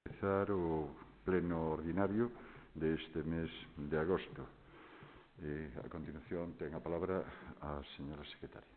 Empezar o pleno ordinario deste mes de agosto. A continuación ten a palabra a señora secretaria.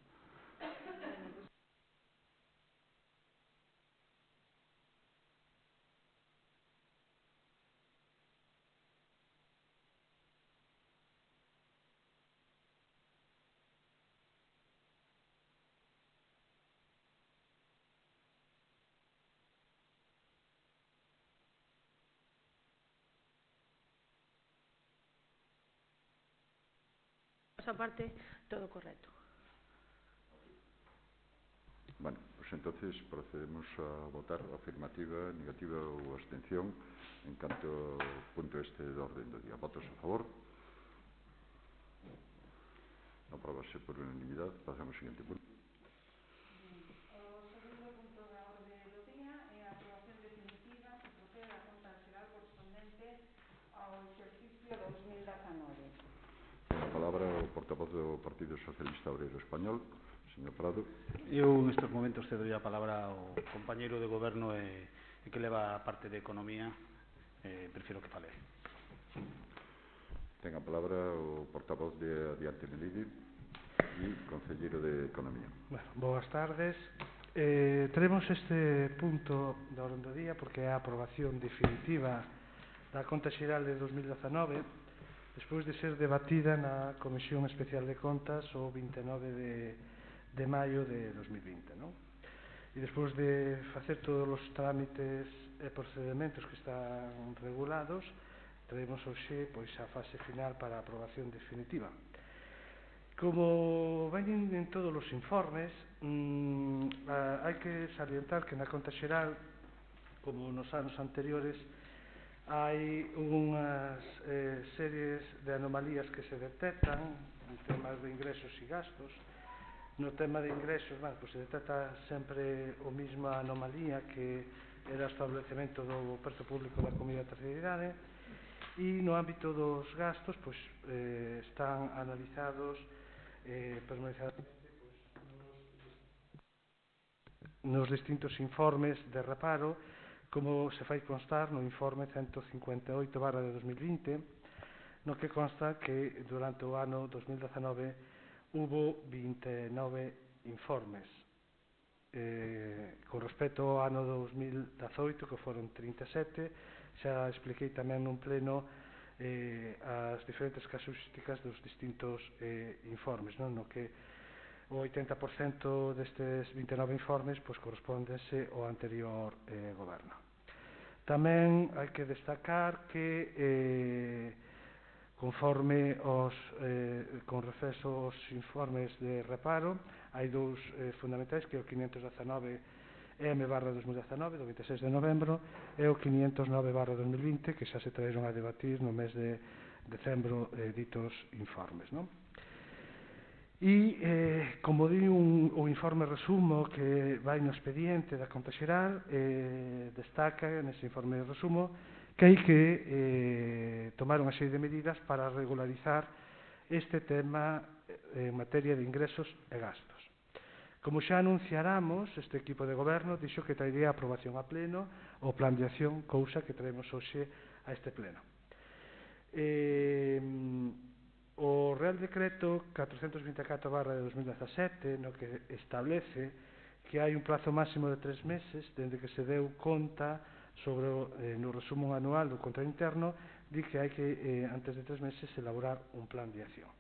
Esa parte, todo correcto. Bueno, pues entonces procedemos a votar afirmativa, negativa ou abstención en canto ao punto este do orden do día. Votos a favor? Apróbase por unanimidade. Pasamos ao seguinte punto. O segundo punto da orde do día é a aprobación definitiva que procede a conta xeral correspondente ao exercicio 2019. Ten a palabra o portavoz do Partido Socialista Obrero Español, señor Prado. Eu nestes momentos cedo a palabra ao compañeiro de goberno que leva a parte de economía, prefiro que fale. Ten a palabra o portavoz de Adiante Melide e concelleiro de Economía. Bueno, boas tardes. Teremos este punto da orde do día porque é a aprobación definitiva da conta xeral de 2019 despois de ser debatida na Comisión Especial de Contas o 29 de maio de 2020, non? E despois de facer todos os trámites e procedimentos que están regulados, traemos hoxe pois a fase final para a aprobación definitiva. Como veñen en todos os informes, hai que salientar que na conta xeral, como nos anos anteriores, hai unhas series de anomalías que se detectan en temas de ingresos e gastos. No tema de ingresos, pues se detecta sempre a mesma anomalía que era o establecemento do prezo público da comida de terceira idade, e no ámbito dos gastos pues, están analizados permanentemente nos distintos informes de reparo, como se fai constar no informe 158/2020, no que consta que durante o ano 2019 hubo 29 informes. Con respecto ao ano 2018, que foron 37, xa expliquei tamén nun pleno as diferentes casuísticas dos distintos informes, non? No que o 80% destes 29 informes pois, correspóndese ao anterior goberno. Tamén hai que destacar que conforme con reflexo aos informes de reparo, hai dous fundamentais, que é o 519-M/2019, do 26 de novembro, e o 509/2020, que xa se traeron a debatir no mes de decembro ditos informes, non? E, como di o informe resumo que vai no expediente da conta xeral, destaca nese informe resumo que hai que tomar unha serie de medidas para regularizar este tema en materia de ingresos e gastos. Como xa anunciáramos, este equipo de goberno dixo que traería a aprobación a pleno o plan de acción, cousa que traemos hoxe a este pleno. O Real Decreto 424/2017, no que establece que hai un prazo máximo de 3 meses dende que se deu conta sobre no resumo anual do control interno, di que hai que, antes de 3 meses, elaborar un plan de acción,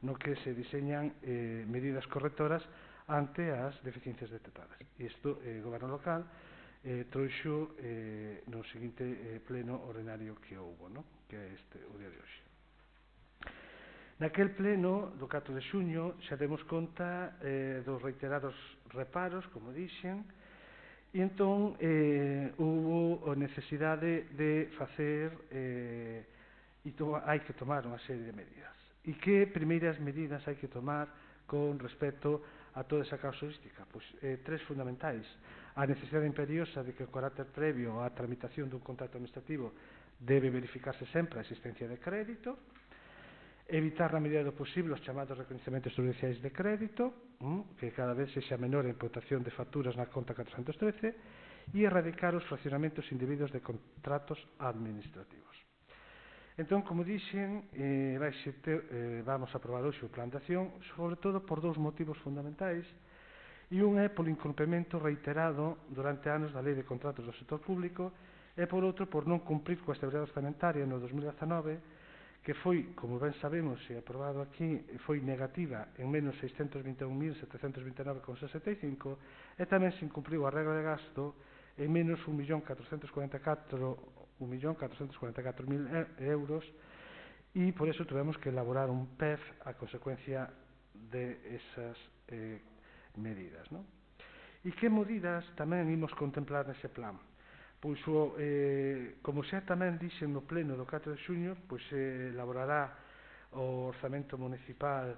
no que se diseñan medidas correctoras ante as deficiencias detectadas. E isto, o Goberno local trouxo no seguinte pleno ordinario que houbo, no? Que é o día de hoxe. Naquel pleno do 4 de xuño xa demos conta dos reiterados reparos, como dixen, e entón houve a necesidade de facer hai que tomar unha serie de medidas. E que primeiras medidas hai que tomar con respecto a toda esa casuística? Pois tres fundamentais. A necesidade imperiosa de que o carácter previo á tramitación dun contrato administrativo debe verificarse sempre a existencia de crédito. evitar na medida do posible os chamados recoñecementos judiciais de crédito, que cada vez sexa menor a imputación de facturas na conta 413, e erradicar os fraccionamentos indebidos de contratos administrativos. Entón, como dixen, vamos a aprobar hoxe o plan de acción, sobre todo por dous motivos fundamentais, e un é polo incumprimento reiterado durante anos da Lei de Contratos do Sector Público e, por outro, por non cumprir coa estabilidade orzamentaria no 2019, que foi, como ben sabemos e aprobado aquí, foi negativa en menos 621.729,65 e tamén se incumpriu a regra de gasto en menos 1.444.000 euros e por eso tuvemos que elaborar un PEF a consecuencia de esas medidas, non? E que medidas tamén imos contemplar nese plan? Pois, como xa tamén dixen no pleno do 4 de xuño, pois se elaborará o orzamento municipal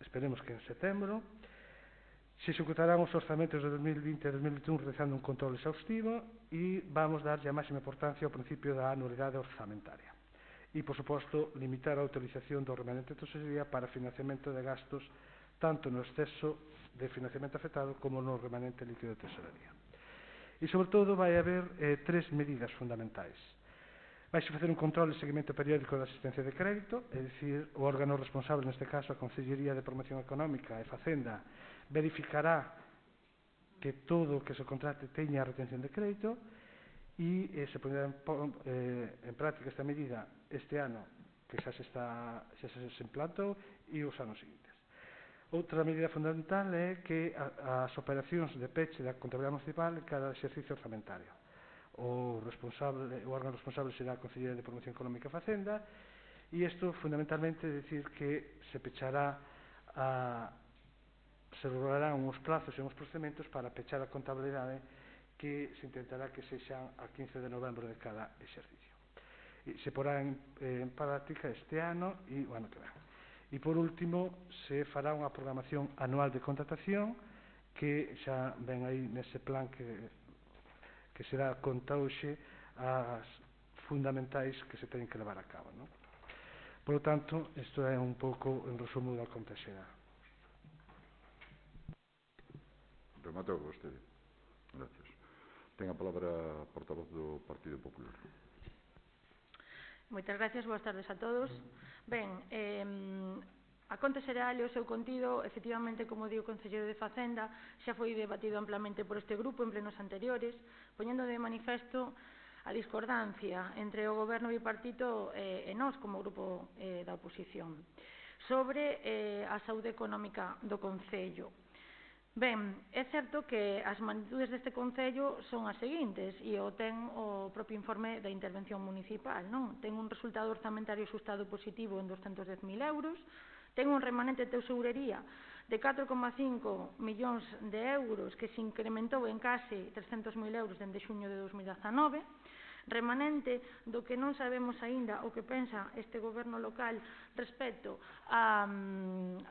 esperemos que en setembro. Se executarán os orzamentos de 2020 e 2021 realizando un control exhaustivo e vamos darlle a máxima importancia ao principio da anualidade orzamentaria. E, por suposto, limitar a utilización do remanente de tesorería para financiamento de gastos tanto no exceso de financiamento afectado como no remanente líquido de tesorería. E, sobre todo, vai haber tres medidas fundamentais. Vaise facer un control e seguimento periódico da asistencia de crédito, é dicir, o órgano responsable, neste caso a Consellería de Promoción Económica e Facenda, verificará que todo o que se contrate teña retención de crédito e se ponerá en práctica esta medida este ano, que xa se implantou, e os anos seguintes. Outra medida fundamental é que as operacións de peche da contabilidade municipal en cada exercicio orzamentario. O órgano responsable será a Consellería de Promoción Económica e Facenda e isto fundamentalmente é dicir que se pechará se regularán uns plazos e uns procedementos para pechar a contabilidade que se intentará que sexan a 15 de novembro de cada exercicio. E se porá en práctica este ano e o ano que ven. E, por último, se fará unha programación anual de contratación que xa ven aí nese plan que será conta hoxe as fundamentais que se teñen que levar a cabo, non? Por lo tanto, isto é un pouco en resumo da conta xeral. Rematou vostede. Gracias. Ten a palabra a portavoz do Partido Popular. Moitas gracias, boas tardes a todos. Ben, a conta xeral e o seu contido, efectivamente, como di o Conselleiro de Facenda, xa foi debatido amplamente por este grupo en plenos anteriores, poñendo de manifesto a discordancia entre o Goberno bipartito e nós como grupo da oposición sobre a saúde económica do Concello. Ben, é certo que as magnitudes deste Concello son as seguintes e o ten o propio informe da intervención municipal, non? Ten un resultado orzamentario axustado positivo en 210.000 euros, ten un remanente de tesourería de 4,5 millóns de euros que se incrementou en case 300.000 euros dende xuño de 2019, remanente do que non sabemos aínda o que pensa este goberno local respecto á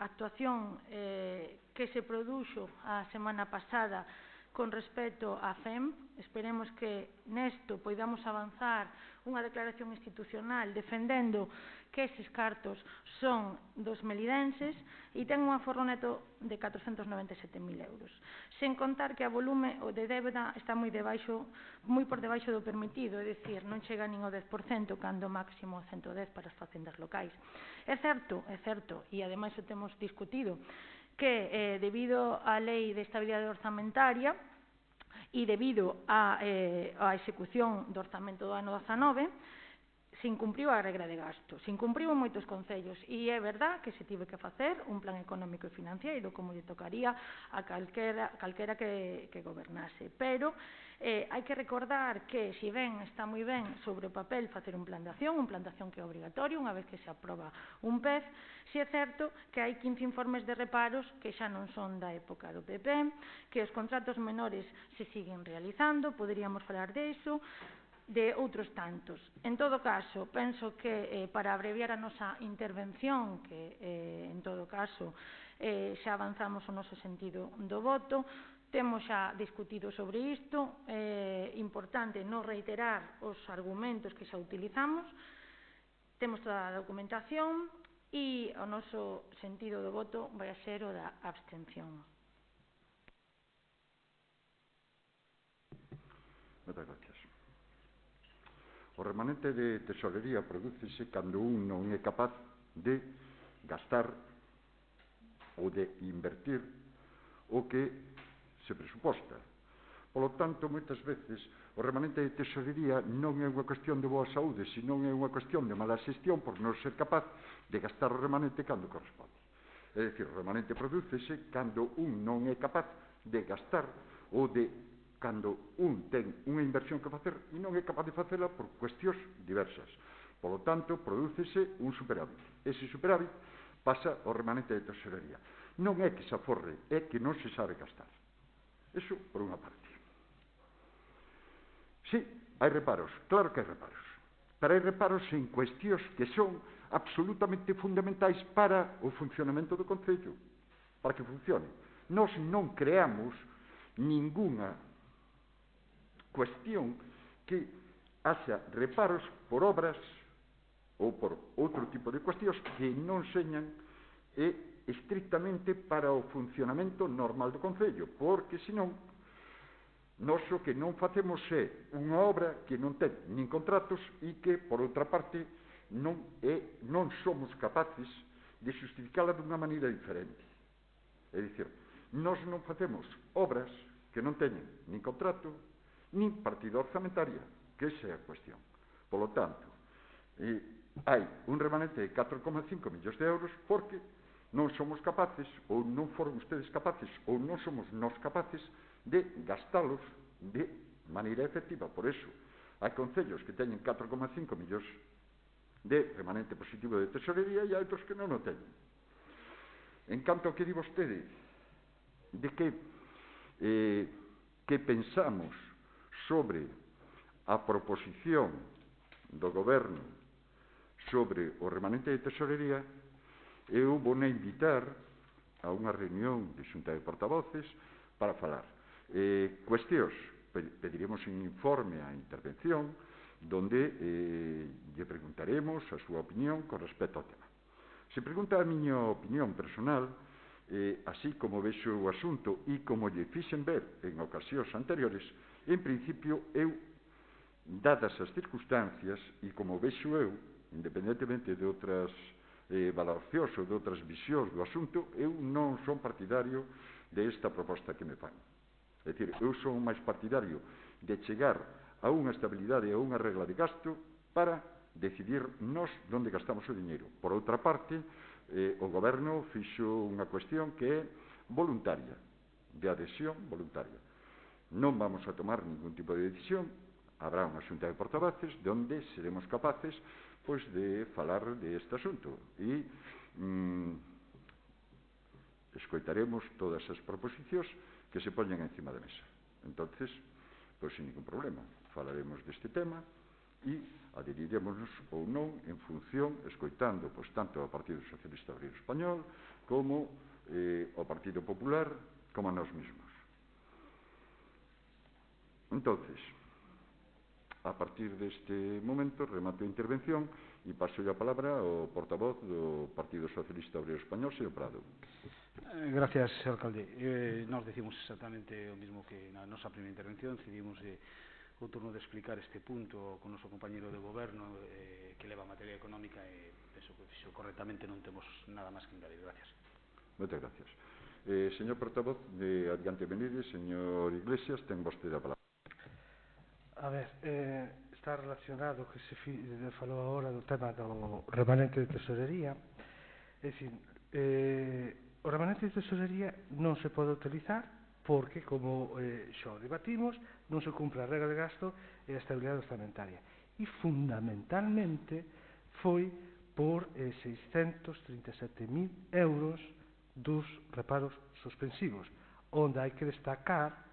actuación que se produxo a semana pasada con respecto á FEM. Esperemos que nesto poidamos avanzar unha declaración institucional defendendo que eses cartos son dos melidenses e ten un aforro neto de 497.000 euros. Sen contar que a volume de débeda está moi por debaixo do permitido, é dicir, non chega nin ao 10%, cando máximo 110 para as facendas locais. É certo, e ademais o temos discutido, que debido á Lei de Estabilidade Orzamentaria e debido á execución do orzamento do ano 19, se incumpriu a regra de gasto, se incumpriu en moitos concellos e é verdad que se tive que facer un plan económico e financiero como lle tocaría a calquera que gobernase, pero hai que recordar que se ben está moi ben sobre o papel facer un plan de acción que é obrigatorio unha vez que se aproba un PEF, se é certo que hai 15 informes de reparos que xa non son da época do PP, que os contratos menores se siguen realizando, poderíamos falar disso, de outros tantos. En todo caso, penso que para abreviar a nosa intervención, que en todo caso xa avanzamos o noso sentido do voto, temos xa discutido sobre isto, é importante non reiterar os argumentos que xa utilizamos, Temos toda a documentación e o noso sentido do voto vai a ser o da abstención. Moitas gracias. O remanente de tesorería prodúcese cando un non é capaz de gastar ou de invertir o que se presuposta. Polo tanto, moitas veces, o remanente de tesorería non é unha cuestión de boa saúde, senón é unha cuestión de mala xestión por non ser capaz de gastar o remanente cando corresponde. É dicir, o remanente prodúcese cando un non é capaz de gastar ou de cando un ten unha inversión que facer e non é capaz de facela por cuestións diversas. Polo tanto, prodúcese un superávit. Ese superávit pasa ao remanente de tesorería. Non é que se aforre, é que non se sabe gastar. Eso por unha parte. Sí, hai reparos, claro que hai reparos. Pero hai reparos en cuestións que son absolutamente fundamentais para o funcionamento do Concello, para que funcione. Nós non creamos ningunha cuestión que haxa reparos por obras ou por outro tipo de cuestións que non señan estrictamente para o funcionamento normal do Concello, porque senón nós o que non facemos é unha obra que non ten nin contratos e que, por outra parte, non somos capaces de justificala dunha maneira diferente. É dicir, nós non facemos obras que non teñen nin contrato nin partida orzamentaria, que esa é a cuestión. Polo tanto, hai un remanente de 4,5 millóns de euros porque non somos capaces, ou non foron ustedes capaces, ou non somos nós capaces de gastalos de maneira efectiva. Por eso, hai concellos que teñen 4,5 millóns de remanente positivo de tesorería e hai outros que non o teñen. En canto ao que di vostede de que pensamos sobre a proposición do Goberno sobre o remanente de tesorería, eu vou a invitar a unha reunión de xunta de portavoces para falar. Cuestións, pediremos un informe á intervención donde lle preguntaremos a súa opinión con respecto ao tema. Se pregunta a miña opinión personal, así como vexo o asunto e como lle fixen ver en ocasións anteriores, en principio, eu, dadas as circunstancias, e como vexo eu, independentemente de outras valoracións ou de outras visións do asunto, eu non son partidario desta proposta que me fan. É dicir, eu son máis partidario de chegar a unha estabilidade e a unha regla de gasto para decidir nós onde gastamos o diñeiro. Por outra parte, o Goberno fixo unha cuestión que é voluntaria, de adhesión voluntaria. Non vamos a tomar ningún tipo de decisión, habrá unha xunta de portavoces onde seremos capaces pois, de falar deste asunto e escoitaremos todas as proposicións que se poñen encima da mesa. Entonces, pois, sin ningún problema, falaremos deste tema e adherirémonos ou non en función, escoitando pois, tanto ao Partido Socialista Obrero Español como ao Partido Popular como a nós mesmos. Entonces, a partir deste momento, remato a intervención e paso a palabra ao portavoz do Partido Socialista Obrero Español, señor Prado. Gracias, señor alcalde. Nos decimos exactamente o mismo que na nosa primeira intervención. Decidimos o turno de explicar este punto con o noso compañeiro de goberno que leva a materia económica e penso que fixo correctamente, non temos nada máis que engadir. Gracias. Moitas gracias. Señor portavoz de Adiante Benítez, señor Iglesias, ten vostede a palabra. A ver, está relacionado que se falou agora do tema do remanente de tesorería. É dicir, o remanente de tesorería non se pode utilizar porque, como xa o debatimos, non se cumpre a regra de gasto e a estabilidade orzamentaria. E, fundamentalmente, foi por 637.000 euros dos reparos suspensivos, onde hai que destacar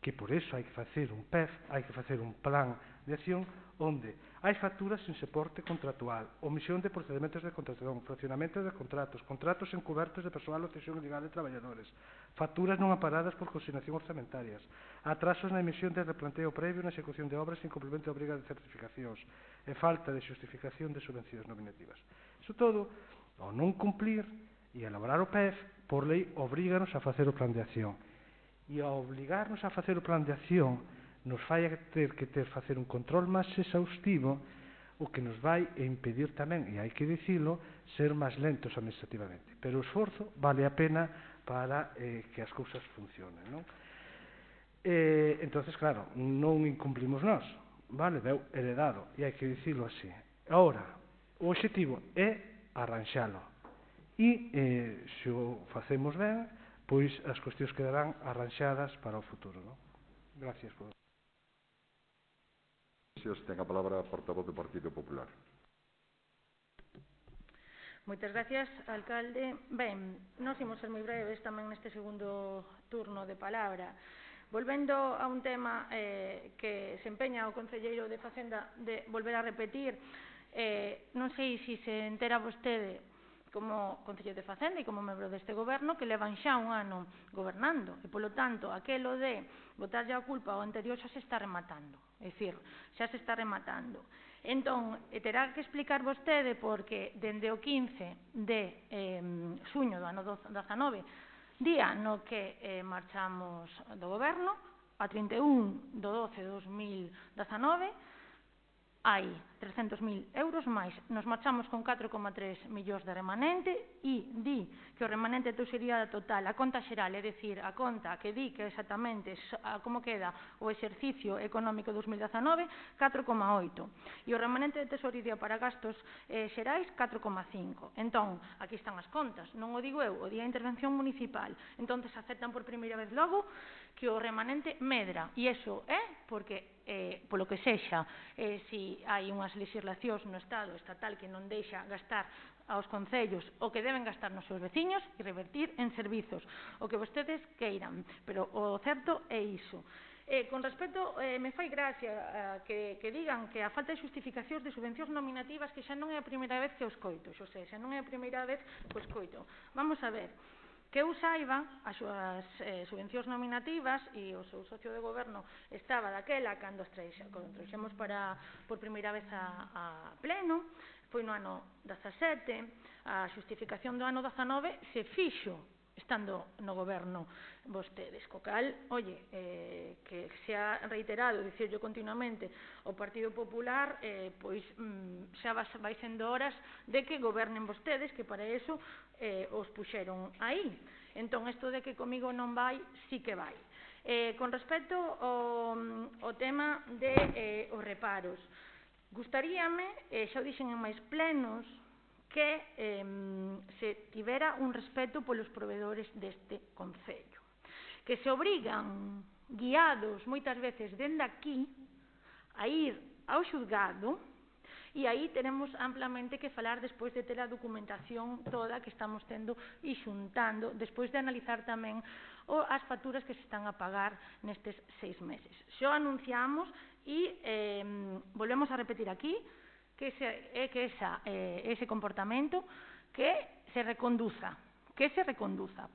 que por eso hai que facer un PEF, hai que facer un plan de acción onde hai facturas sin soporte contractual, omisión de procedementos de contratación, fraccionamento de contratos, contratos encubertos de persoal ou cesión ilegal de traballadores, facturas non aparadas por consignación orzamentarias, atrasos na emisión de replanteo previo na execución de obras sin cumprimento de obriga de certificacións e falta de xustificación de subvencións nominativas. Iso todo, ao non cumplir e elaborar o PEF, por lei, obríganos a facer o plan de acción. E ao obligarnos a facer o plan de acción, nos fai facer un control máis exhaustivo, o que nos vai impedir tamén, e hai que dicilo, ser máis lentos administrativamente. Pero o esforzo vale a pena para que as cousas funcionen, non? Entonces, claro, non incumplimos nós, vale? Veu heredado, e hai que dicilo así. Agora, o obxectivo é arranxalo. E, se o facemos ben, pois as cuestións quedarán arranxadas para o futuro, non? Gracias por... Ten a palabra a portavoz do Partido Popular. Moitas gracias, alcalde. Ben, nós imos ser moi breves tamén neste segundo turno de palabra. Volvendo a un tema que se empeña o concelleiro de Facenda de volver a repetir, non sei se se entera vostede como concelleiro de Facenda e como membro deste goberno que levan xa un ano gobernando e, polo tanto, aquelo de botarlle a culpa ao anterior xa se está rematando, é dicir, xa se está rematando. Entón, terá que explicar vostede porque dende o 15 de xuño do ano 19, día no que marchamos do goberno, a 31 do 12 de 2019, hai 300.000 euros máis. Nos marchamos con 4,3 millóns de remanente e di que o remanente de tesorería total, a conta xeral, é dicir, a conta que di que exactamente como queda o exercicio económico 2019, 4,8. E o remanente de tesorería para gastos xerais, 4,5. Entón, aquí están as contas, non o digo eu, o di a intervención municipal. Entón, aceptan por primeira vez logo que o remanente medra. E iso é porque polo que sexa, se hai unhas legislacións no Estado estatal que non deixa gastar aos concellos o que deben gastar nos seus veciños e revertir en servizos, o que vostedes queiran, pero o certo é iso. Con respecto, me fai gracia que digan que a falta de xustificacións de subvencións nominativas que xa non é a primeira vez que os coito, Xosé, xa non é a primeira vez que os coito. Vamos a ver. Que eu saiba, as súas subvencións nominativas e o seu socio de goberno estaba daquela cando as trouxemos por primeira vez a pleno, foi no ano 17, a xustificación do ano 19 se fixo estando no goberno vostedes, co cal, oye, que se ha reiterado, dicirlo continuamente, o Partido Popular, pois xa vai sendo horas de que gobernen vostedes, que para eso os puxeron aí. Entón, isto de que comigo non vai, sí que vai. Con respecto ao tema de os reparos, gustaríame, xa o dixen en máis plenos, que se tivera un respeto polos proveedores deste concello, que se obrigan, guiados moitas veces dende aquí, a ir ao xulgado. E aí teremos amplamente que falar despois de ter a documentación toda que estamos tendo e xuntando, despois de analizar tamén as facturas que se están a pagar nestes 6 meses. Xo anunciamos e volvemos a repetir aquí que ese comportamento que se reconduza,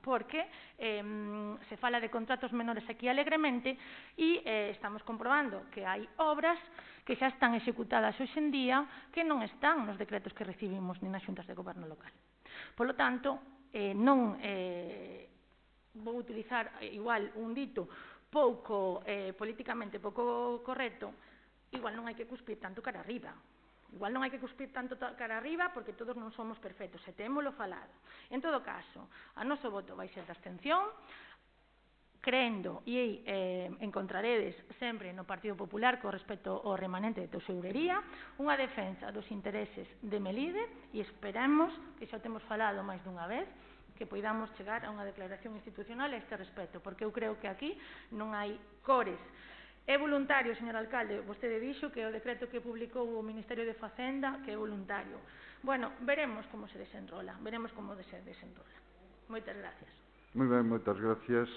porque se fala de contratos menores aquí alegremente e estamos comprobando que hai obras que xa están executadas hoxe en día que non están nos decretos que recibimos nin nas xuntas de goberno local. Polo tanto, non vou utilizar igual un dito políticamente pouco correcto, igual non hai que cuspir tanto cara arriba. Igual non hai que cuspir tanto cara arriba porque todos non somos perfectos, e témolo falado. En todo caso, a noso voto vai ser de abstención, creendo e encontraredes sempre no Partido Popular con respecto ao remanente de tesourería unha defensa dos intereses de Melide e esperamos, que xa temos falado máis dunha vez, que poidamos chegar a unha declaración institucional a este respecto, porque eu creo que aquí non hai cores. É voluntario, señor alcalde, vostede dixo que o decreto que publicou o Ministerio de Facenda que é voluntario. Bueno, veremos como se desenrola, Moitas gracias. Moi ben, moitas gracias.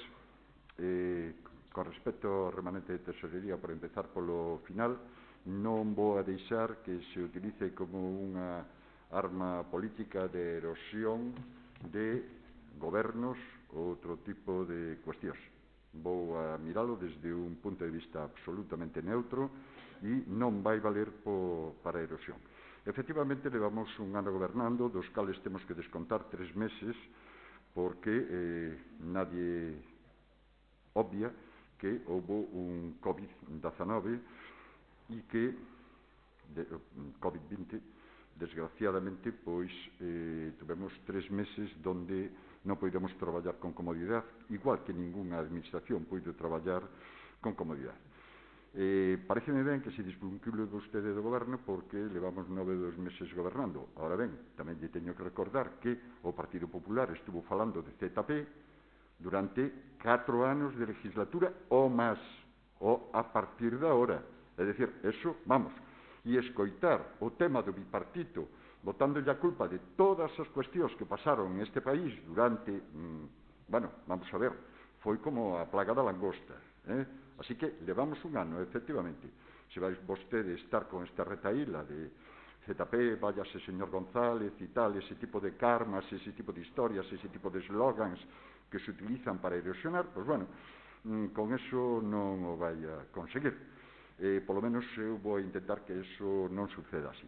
Con respecto ao remanente de tesorería, por empezar polo final, non vou a deixar que se utilice como unha arma política de erosión de gobernos ou outro tipo de cuestións. Vou a miralo desde un punto de vista absolutamente neutro e non vai valer para a erosión. Efectivamente, levamos un ano gobernando, dos cales temos que descontar 3 meses, porque nadie obvia que houve un COVID-19 e que COVID-20, desgraciadamente, pois tivemos 3 meses donde non podemos traballar con comodidade, igual que ningunha administración puido traballar con comodidade. Pareceme ben que se desvincule vostede do goberno porque levamos 9 ou 2 meses gobernando. Ahora ben, tamén lle teño que recordar que o Partido Popular estuvo falando de ZP durante 4 anos de legislatura ou máis, ou a partir de agora. É dicir, eso, vamos, e escoitar o tema do bipartito botándolle a culpa de todas as cuestións que pasaron neste país durante, bueno, vamos a ver, foi como a plaga da langosta, Así que levamos un ano, efectivamente. Se vais vostede estar con esta retaíla de ZP, váyase señor González e tal, ese tipo de karmas, ese tipo de historias, ese tipo de slogans que se utilizan para erosionar, pois, bueno, con eso non o vai a conseguir. Polo menos eu vou intentar que eso non suceda así.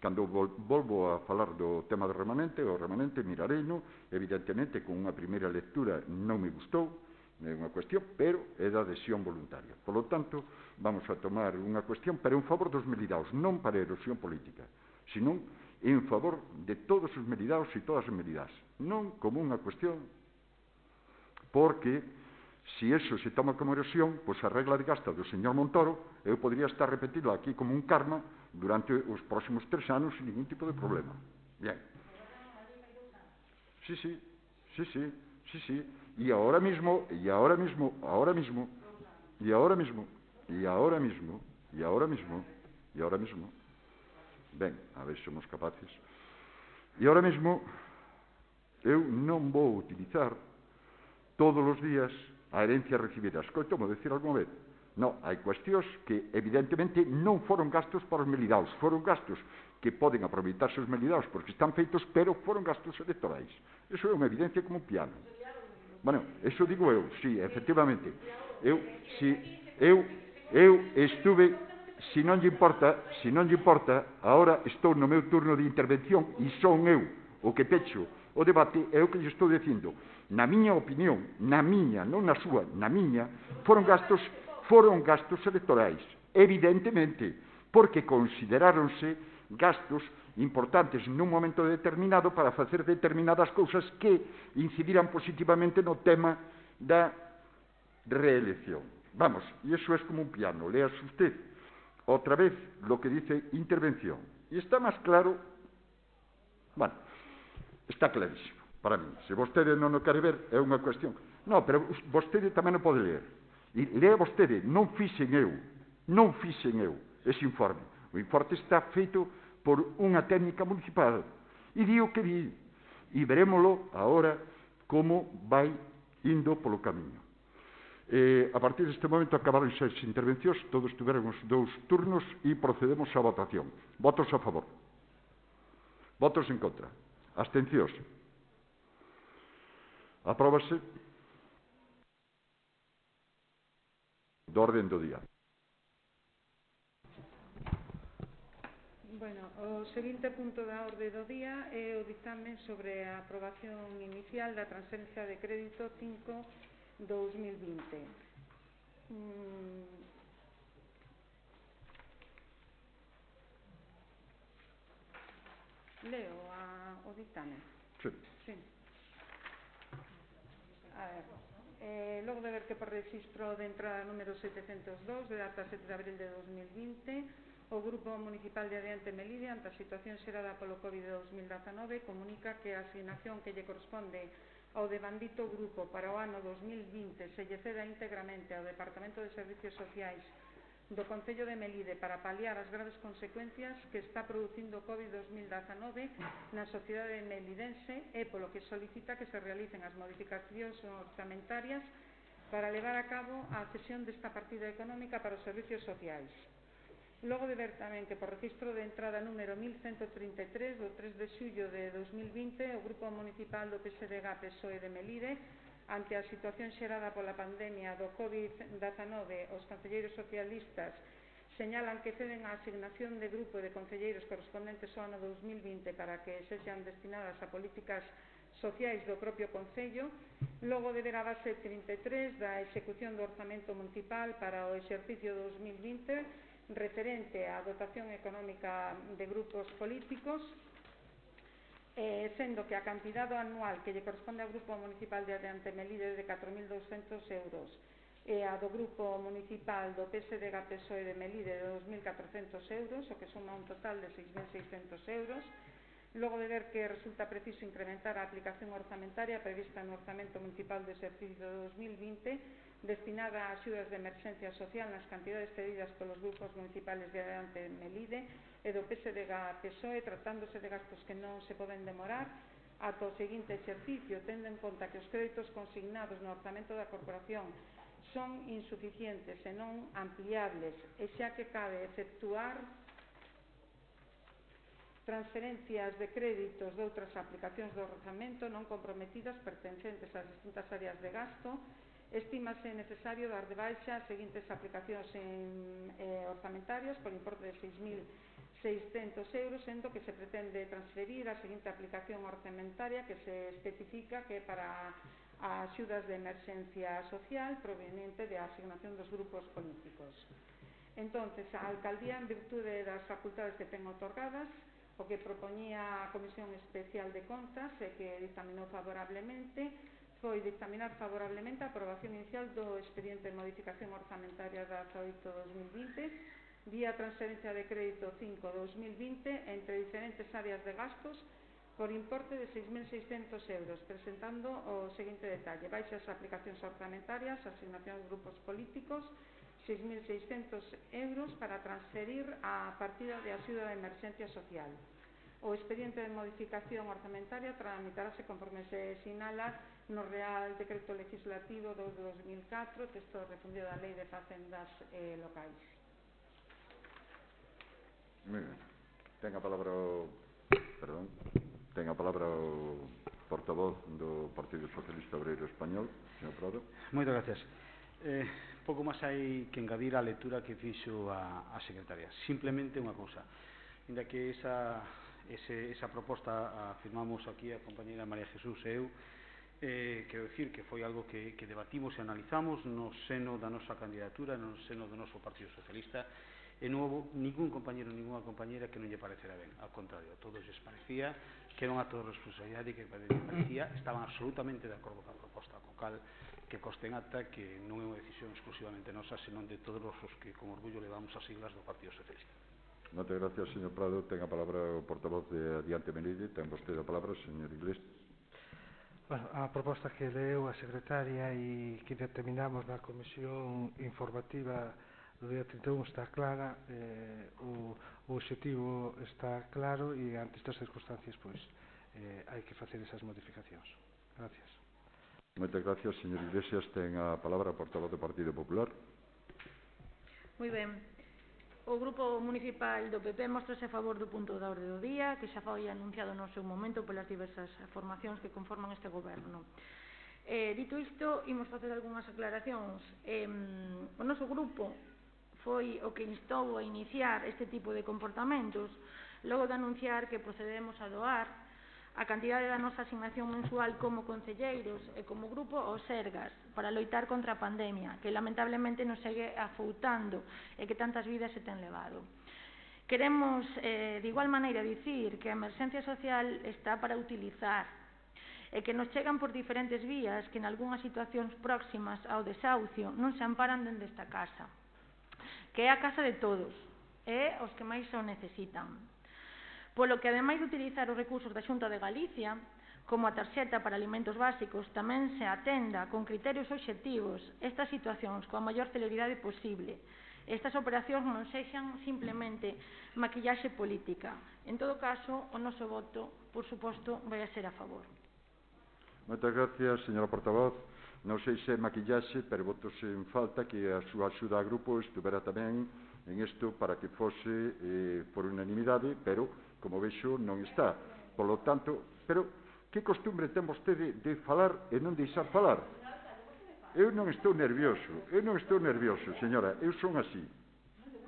Cando volvo a falar do tema do remanente, o remanente mirareino, evidentemente, con unha primeira lectura non me gustou, é unha cuestión, pero é da adhesión voluntaria. Por lo tanto, vamos a tomar unha cuestión, pero en favor dos melidaos, non para a erosión política, senón en favor de todos os melidaos e todas as melidadas, non como unha cuestión, porque se eso se toma como erosión, pois a regla de gasto do señor Montoro, eu podría estar repetindo aquí como un karma durante os próximos 3 anos sin ningún tipo de problema. Bien. Sí, sí, sí, sí, sí, sí. Y ahora mismo, ben, a ver se somos capaces, e ahora mismo eu non vou utilizar todos os días a herencia recibida. Escoitomo decir alguna vez? Non, hai cuestións que evidentemente non foron gastos para os melidaos, foron gastos que poden aproveitarse os melidaos porque están feitos, pero foron gastos electorais. Eso é unha evidencia como un piano. Bueno, eso digo eu, sí, efectivamente. Eu estuve, se non lle importa, agora estou no meu turno de intervención e son eu o que pecho o debate, é o que lle estou dicindo. Na miña opinión, na miña, non na súa, na miña, foron gastos electorais, evidentemente, porque consideráronse gastos importantes nun momento determinado para facer determinadas cousas que incidiran positivamente no tema da reelección. Vamos, e eso es como un piano, léase usted otra vez lo que dice intervención. E está máis claro, bueno, está clarísimo para mí. Se vostede non o quere ver, é unha cuestión. Non, pero vostede tamén o pode ler. E lea vostede, non fixen eu ese informe. O informe está feito por unha técnica municipal. E di o que di. E verémolo agora como vai indo polo camiño. A partir deste momento acabaron as intervencións, todos tiveron os 2 turnos e procedemos á votación. Votos a favor. Votos en contra. Abstencións. Apróbase do orden do día. Bueno, o seguinte punto da orde do día é o dictamen sobre a aprobación inicial da transferencia de crédito 5/2020. Leo o dictamen. Sí. Sí. A ver, logo de ver que por registro de entrada número 702, de data 7 de abril de 2020, o Grupo Municipal de Adiante Melide, ante a situación xerada polo COVID-2019, comunica que a asignación que lle corresponde ao devandito grupo para o ano 2020 se lle ceda íntegramente ao Departamento de Servicios Sociais do Concello de Melide para paliar as graves consecuencias que está producindo o COVID-2019 na sociedade melidense e polo que solicita que se realicen as modificacións orzamentarias para levar a cabo a cesión desta partida económica para os servicios sociais. Logo de ver tamén que por registro de entrada número 1133 do 3 de xullo de 2020 o Grupo Municipal do PSDG-PSOE de Melide, ante a situación xerada pola pandemia do COVID-19, os concelleiros socialistas señalan que ceden a asignación de grupo de concelleiros correspondentes ao ano 2020 para que sexan destinadas a políticas sociais do propio Concello, logo de ver a base 33 da execución do orzamento municipal para o exercicio 2020 referente á dotación económica de grupos políticos, sendo que a cantidade anual que lle corresponde ao Grupo Municipal de Adiante Melide de 4.200 euros e a do Grupo Municipal do PSDG-PSOE de Melide de 2.400 euros, o que suma un total de 6.600 euros, logo de ver que resulta preciso incrementar a aplicación orzamentaria prevista no Orzamento Municipal de Exercicio de 2020 destinada a axudas de emerxencia social nas cantidades pedidas polos grupos municipales de Adiante Melide e do PSDG-PSOE, tratándose de gastos que non se poden demorar ata o seguinte exercicio, tendo en conta que os créditos consignados no orzamento da Corporación son insuficientes e non ampliables, e xa que cabe efectuar transferencias de créditos de outras aplicacións do orzamento non comprometidas pertencentes ás distintas áreas de gasto, estímase necesario dar de baixa as seguintes aplicacións orzamentarias por importe de 6.600 euros, sendo que se pretende transferir a seguinte aplicación orzamentaria que se especifica que é para a axudas de emerxencia social proveniente de asignación dos grupos políticos. Entonces, a Alcaldía, en virtude das facultades que ten otorgadas, o que propoñía a Comisión Especial de Contas e que dictaminou favorablemente foi dictaminar favorablemente a aprobación inicial do expediente de modificación orzamentaria da 18/2020 vía transferencia de crédito 5/2020 entre diferentes áreas de gastos por importe de 6.600 euros, presentando o seguinte detalle: baixas aplicacións orzamentarias, asignación de grupos políticos, 6.600 euros para transferir a partida de axuda de emerxencia social. O expediente de modificación orzamentaria tramitarase conforme se sinala no Real Decreto Legislativo 2 de 2004, texto refundido da Lei de Facendas Locais. Muy bien. Ten a palabra o portavoz do Partido Socialista Obreiro Español, señor Prado. Moitas gracias. Pouco máis hai que engadir a lectura que fixo a secretaria. Simplemente unha cousa. Ainda que esa proposta a firmamos aquí a compañera María Jesús e eu, quero dicir que foi algo que debatimos e analizamos no seno da nosa candidatura, no seno do noso Partido Socialista, e non houve ningún compañero, ninguna compañera que non lle parecera ben. Ao contrario, a todos lles parecía que era un acto de responsabilidade e que parecía estaban absolutamente de acordo coa proposta, co cal que conste en acta que non é unha decisión exclusivamente nosa, senón de todos os que con orgullo levamos as siglas do Partido Socialista. Moitas gracias, señor Prado. Ten a palabra o portavoz de Adiante Melide. Ten vostede a palabra, señor Iglesias. Bueno, a proposta que leu a secretaria e que determinamos na comisión informativa do día 31 está clara, o objetivo está claro e ante estas circunstancias pois hai que facer esas modificacións. Gracias. Moitas gracias, señor Iglesias. Ten a palabra o portavoz do Partido Popular. Moi ben. O Grupo Municipal do PP mostrase a favor do punto da orde do día, que xa foi anunciado no seu momento polas diversas formacións que conforman este goberno. Dito isto, imos facer algunhas aclaracións. O noso grupo foi o que instou a iniciar este tipo de comportamentos, logo de anunciar que procedemos a doar a cantidade da nosa asignación mensual como concelleiros e como grupo aos Sergas para loitar contra a pandemia, que lamentablemente nos segue afoutando e que tantas vidas se ten levado. Queremos, de igual maneira, dicir que a emerxencia social está para utilizar e que nos chegan por diferentes vías que en algunhas situacións próximas ao desahucio non se amparan dende esta casa, que é a casa de todos e os que máis o necesitan. Polo que, ademais de utilizar os recursos da Xunta de Galicia, como a tarxeta para alimentos básicos, tamén se atenda con criterios obxectivos estas situacións coa maior celeridade posible. Estas operacións non sexan simplemente maquillaxe política. En todo caso, o noso voto, por suposto, vai a ser a favor. Moitas gracias, señora portavoz. Non sei se é maquillaxe, pero votos en falta que a súa axuda a grupo estuvera tamén en isto para que fose por unanimidade, pero, como vexo, non está. Por lo tanto, pero que costumbre ten vostede de falar e non deixar falar? Eu non estou nervioso, señora, eu son así,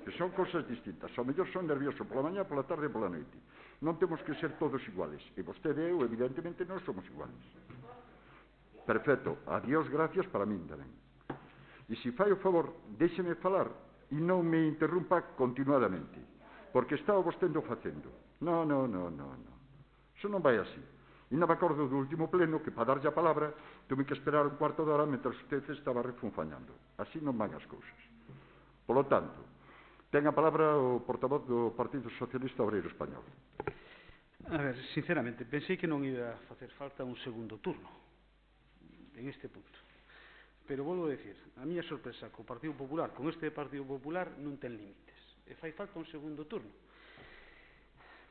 que son cosas distintas. Ao mellor son nervioso pola mañá, pola tarde e pola noite. Non temos que ser todos iguales, e vostede e eu, evidentemente, non somos iguales. Perfecto, adiós, gracias para min tamén. E se fai o favor, déxeme falar e non me interrumpa continuadamente, porque está o vostede facendo. Non. Iso non vai así. E non me acordo do último pleno que para darlle a palabra tuve que esperar un cuarto de hora mentre usted estaba refunfañando. Así non van as cousas. Por lo tanto, ten a palabra o portavoz do Partido Socialista Obreiro Español. A ver, sinceramente, pensei que non ia facer falta un segundo turno en este punto. Pero volvo a decir, a miña sorpresa co Partido Popular, con este Partido Popular, non ten límites. E fai falta un segundo turno.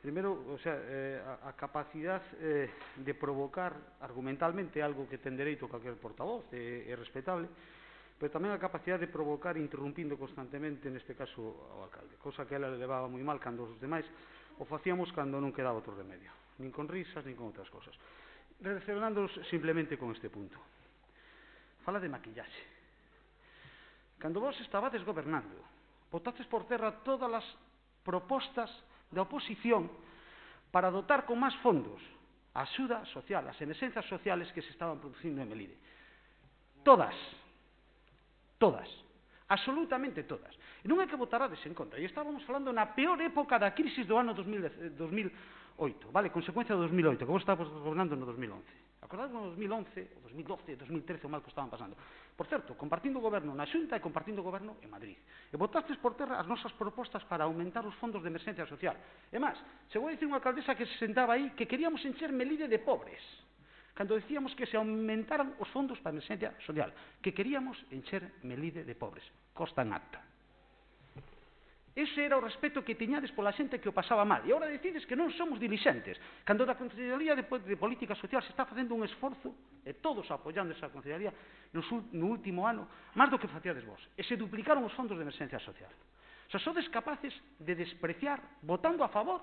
Primeiro, o sea, a capacidade de provocar argumentalmente algo que ten dereito calquer portavoz, é respetable, pero tamén a capacidade de provocar interrumpindo constantemente, neste caso, ao alcalde, cousa que ela levaba moi mal cando os demais o facíamos cando non quedaba outro remedio, nin con risas, nin con outras cosas. Relacionándonos simplemente con este punto. Fala de maquillaxe. Cando vos estabades gobernando, botaches por terra todas as propostas da oposición para dotar con máis fondos a axuda social, as emerxencias sociales que se estaban producindo en Melide. Todas, absolutamente todas. E non é que votarades en contra. E estábamos falando na peor época da crisis do ano 2008, vale, consecuencia do 2008, que vos estábamos gobernando no 2011. Acordades no 2011, 2012, 2013, o mal que estaban pasando. Por certo, compartindo o goberno na Xunta e compartindo o goberno en Madrid. E botastes por terra as nosas propostas para aumentar os fondos de emerxencia social. E máis, chegou a dicir unha alcaldesa que se sentaba aí que queríamos encher Melide de pobres. Cando decíamos que se aumentaran os fondos para a emerxencia social, que queríamos encher Melide de pobres. Consta en acta. Ese era o respeto que tiñades pola xente que o pasaba mal. E agora decides que non somos dilixentes. Cando da Consellería de Política Social se está facendo un esforzo, e todos apoiando esa Consellería, no último ano, máis do que facíades vos. E se duplicaron os fondos de emerxencia social. O sea, sodes capaces de despreciar, votando a favor,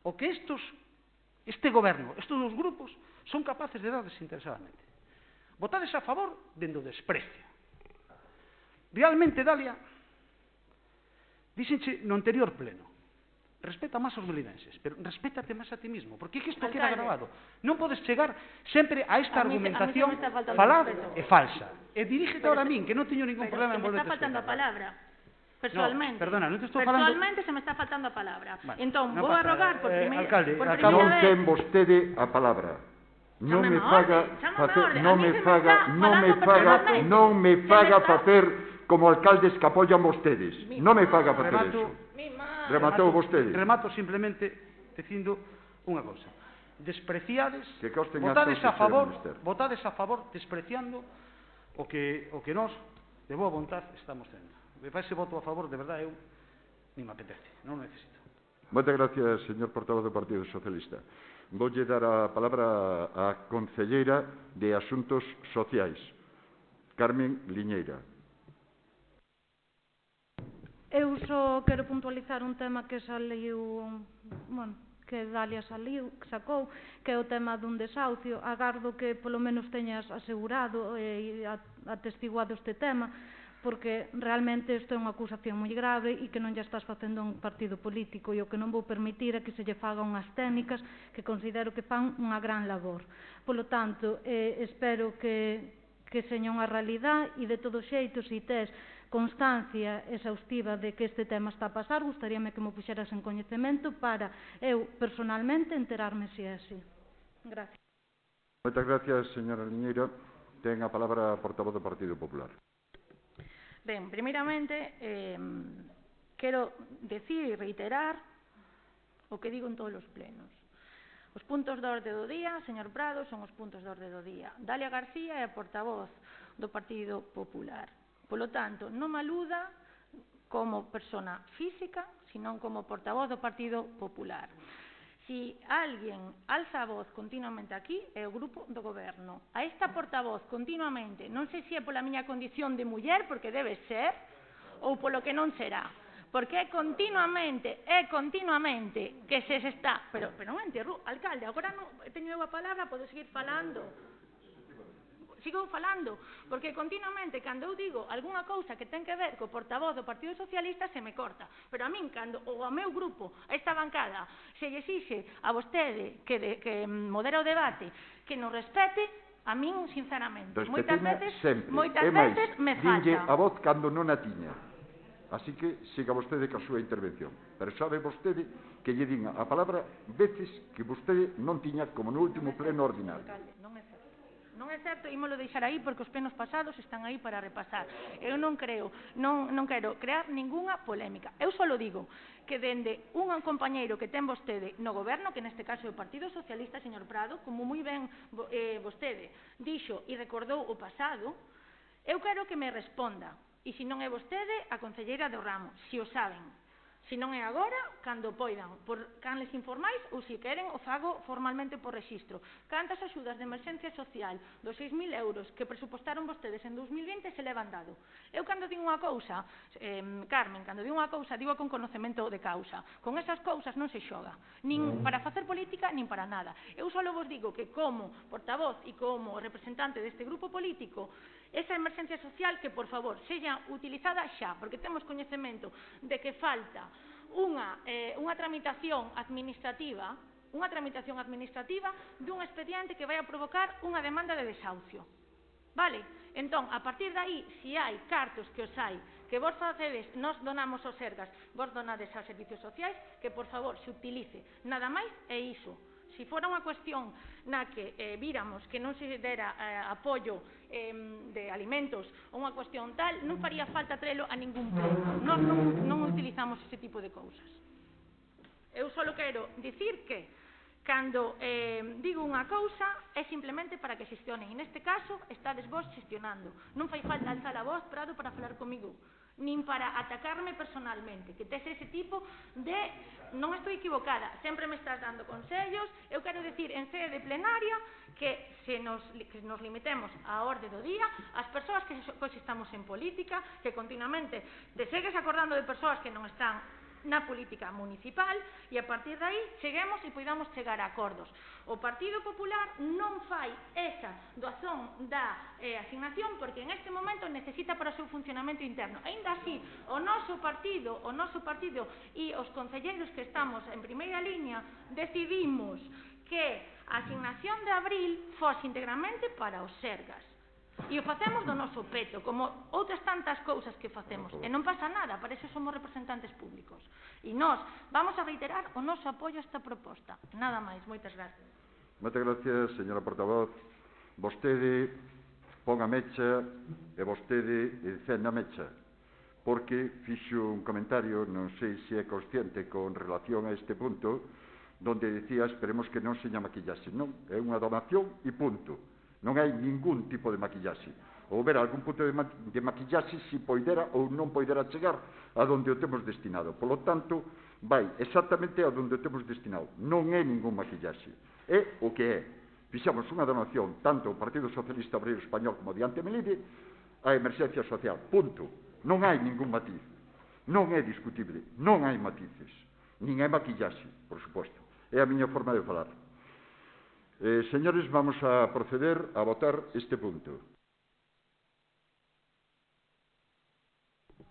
o que este goberno, estes dos grupos, son capaces de dar desinteresadamente. Votades a favor dende o desprecio. Realmente, Dalia, díxenche no anterior pleno, respeta máis aos melidenses, pero respétate máis a ti mismo, porque que isto queda grabado. Non podes chegar sempre a esta argumentación falaz e falsa. E dirígete ahora a min, que non teño ningún problema en volverte a explicar. Me está faltando a palabra. Personalmente. No, perdona, non te estou falando... Personalmente se me está faltando a palabra. Vale, entón, no vou a pasa, rogar por primeira alcalde, vez. Non ten vostede a palabra. Non me faga facer como alcaldes que apoian vostedes. Non me faga facer eso. Rematou vostede. Remato simplemente dicindo unha cousa. Despreciades, votades a favor despreciando o que nós de boa vontade estamos tendo. Me fai ese voto a favor, de verdade, eu ni me apetece, non o necesito. Moitas gracias, señor portavoz do Partido Socialista. Voulle dar a palabra á concelleira de Asuntos Sociais, Carmen Liñeira. Eu só quero puntualizar un tema que saliu, que Dalia sacou, que é o tema dun desahucio. Agardo que polo menos teñas asegurado e atestiguado este tema, porque realmente isto é unha acusación moi grave e que non lle estás facendo un partido político, e o que non vou permitir é que se lle faga unhas técnicas que considero que fan unha gran labor. Polo tanto, espero que seña unha realidade, e de todos xeitos, se tes constancia exhaustiva de que este tema está a pasar, gustaríame que me puxeras en coñecemento para eu, personalmente, enterarme se é así. Gracias. Moitas gracias, señora Liñeira. Ten a palabra a portavoz do Partido Popular. Ben, primeiramente, quero decir e reiterar o que digo en todos os plenos. Os puntos de orde do día, señor Prado, son os puntos de orde do día. Dalia García é a portavoz do Partido Popular. Polo tanto, non me aluda como persona física, senón como portavoz do Partido Popular. Si alguén alza a voz continuamente aquí é o grupo do goberno. A esta portavoz continuamente, non sei se é pola miña condición de muller, porque debe ser, ou polo que non será. Porque é continuamente que se está... Pero non interrompo, alcalde, agora non teño eu a palabra, podo seguir falando. Sigo falando, porque continuamente, cando eu digo algunha cousa que ten que ver co portavoz do Partido Socialista, se me corta. Pero a min, cando o ao meu grupo, a esta bancada, se lle exixe a vostede que modera o debate, que nos respete, a min, sinceramente, moitas veces me falta. Dinlle a voz cando non a tiña. Así que siga vostede ca súa intervención. Pero sabe vostede que lle din a palabra veces que vostede non tiña como no último pleno ordinario. Non é certo, ímolo deixar aí porque os plenos pasados están aí para repasar. Eu non quero crear ningunha polémica. Eu só digo que dende un compañeiro que ten vostede no goberno, que neste caso é o Partido Socialista, señor Prado, como moi ben vostede dixo e recordou o pasado, eu quero que me responda. E se non é vostede, a concelleira do ramo, se o saben. Se non é agora, cando poidan, por canles informais ou se queren o fago formalmente por rexistro. Cantas axudas de emerxencia social dos 6.000 euros que presupostaron vostedes en 2020 se levan dado? Eu cando digo unha cousa, Carmen, cando digo unha cousa, digo con conocemento de causa. Con esas cousas non se xoga, nin para facer política, nin para nada. Eu só vos digo que como portavoz e como representante deste grupo político, esa emerxencia social que, por favor, sexa utilizada xa, porque temos coñecemento de que falta unha tramitación administrativa dun expediente que vai a provocar unha demanda de desahucio. Vale? Entón, a partir de aí, se hai cartos que os hai, que vos facedes, nos donamos aos Sergas, vos donades aos servicios sociais, que, por favor, se utilice. Nada máis é iso. Se fora unha cuestión na que víramos que non se dera apoio de alimentos ou unha cuestión tal, non faría falta trelo a ningún pleno. Nós non utilizamos ese tipo de cousas. Eu só quero dicir que cando digo unha cousa é simplemente para que xestionen. E neste caso estades vos xestionando. Non fai falta alzar a voz, Prado, para falar comigo, nin para atacarme personalmente, que tes ese tipo de... Non estou equivocada, sempre me estás dando consellos. Eu quero dicir en sede plenaria que nos limitemos á orde do día, as persoas que hoxe estamos en política, que continuamente te segues acordando de persoas que non están na política municipal e a partir de aí cheguemos e podamos chegar a acordos. O Partido Popular non fai esa doazón da asignación porque en este momento necesita para o seu funcionamento interno. Ainda así, o noso partido e os concelleiros que estamos en primeira liña decidimos que a asignación de abril fose integramente para os Sergas. E o facemos do noso peto, como outras tantas cousas que facemos. E non pasa nada, para eso somos representantes públicos. E nós vamos a reiterar o noso apoio a esta proposta. Nada máis, moitas gracias. Moitas gracias, señora portavoz. Vostede pon a mecha e vostede encende a mecha, porque fixo un comentario, non sei se é consciente con relación a este punto, donde dicía, esperemos que non seña maquillaxe. Non, é unha donación e punto. Non hai ningún tipo de maquillaxe. Ou ver algún punto de maquillaxe se poidera ou non poidera chegar a donde o temos destinado. Por lo tanto, vai exactamente a donde o temos destinado. Non é ningún maquillaxe. É o que é. Fixamos unha donación tanto ao Partido Socialista Obreiro Español como diante Melide a emerxencia social. Punto. Non hai ningún matiz. Non é discutible. Non hai matices. Nin é maquillaxe, por suposto. É a miña forma de falar. Señores, vamos a proceder a votar este punto.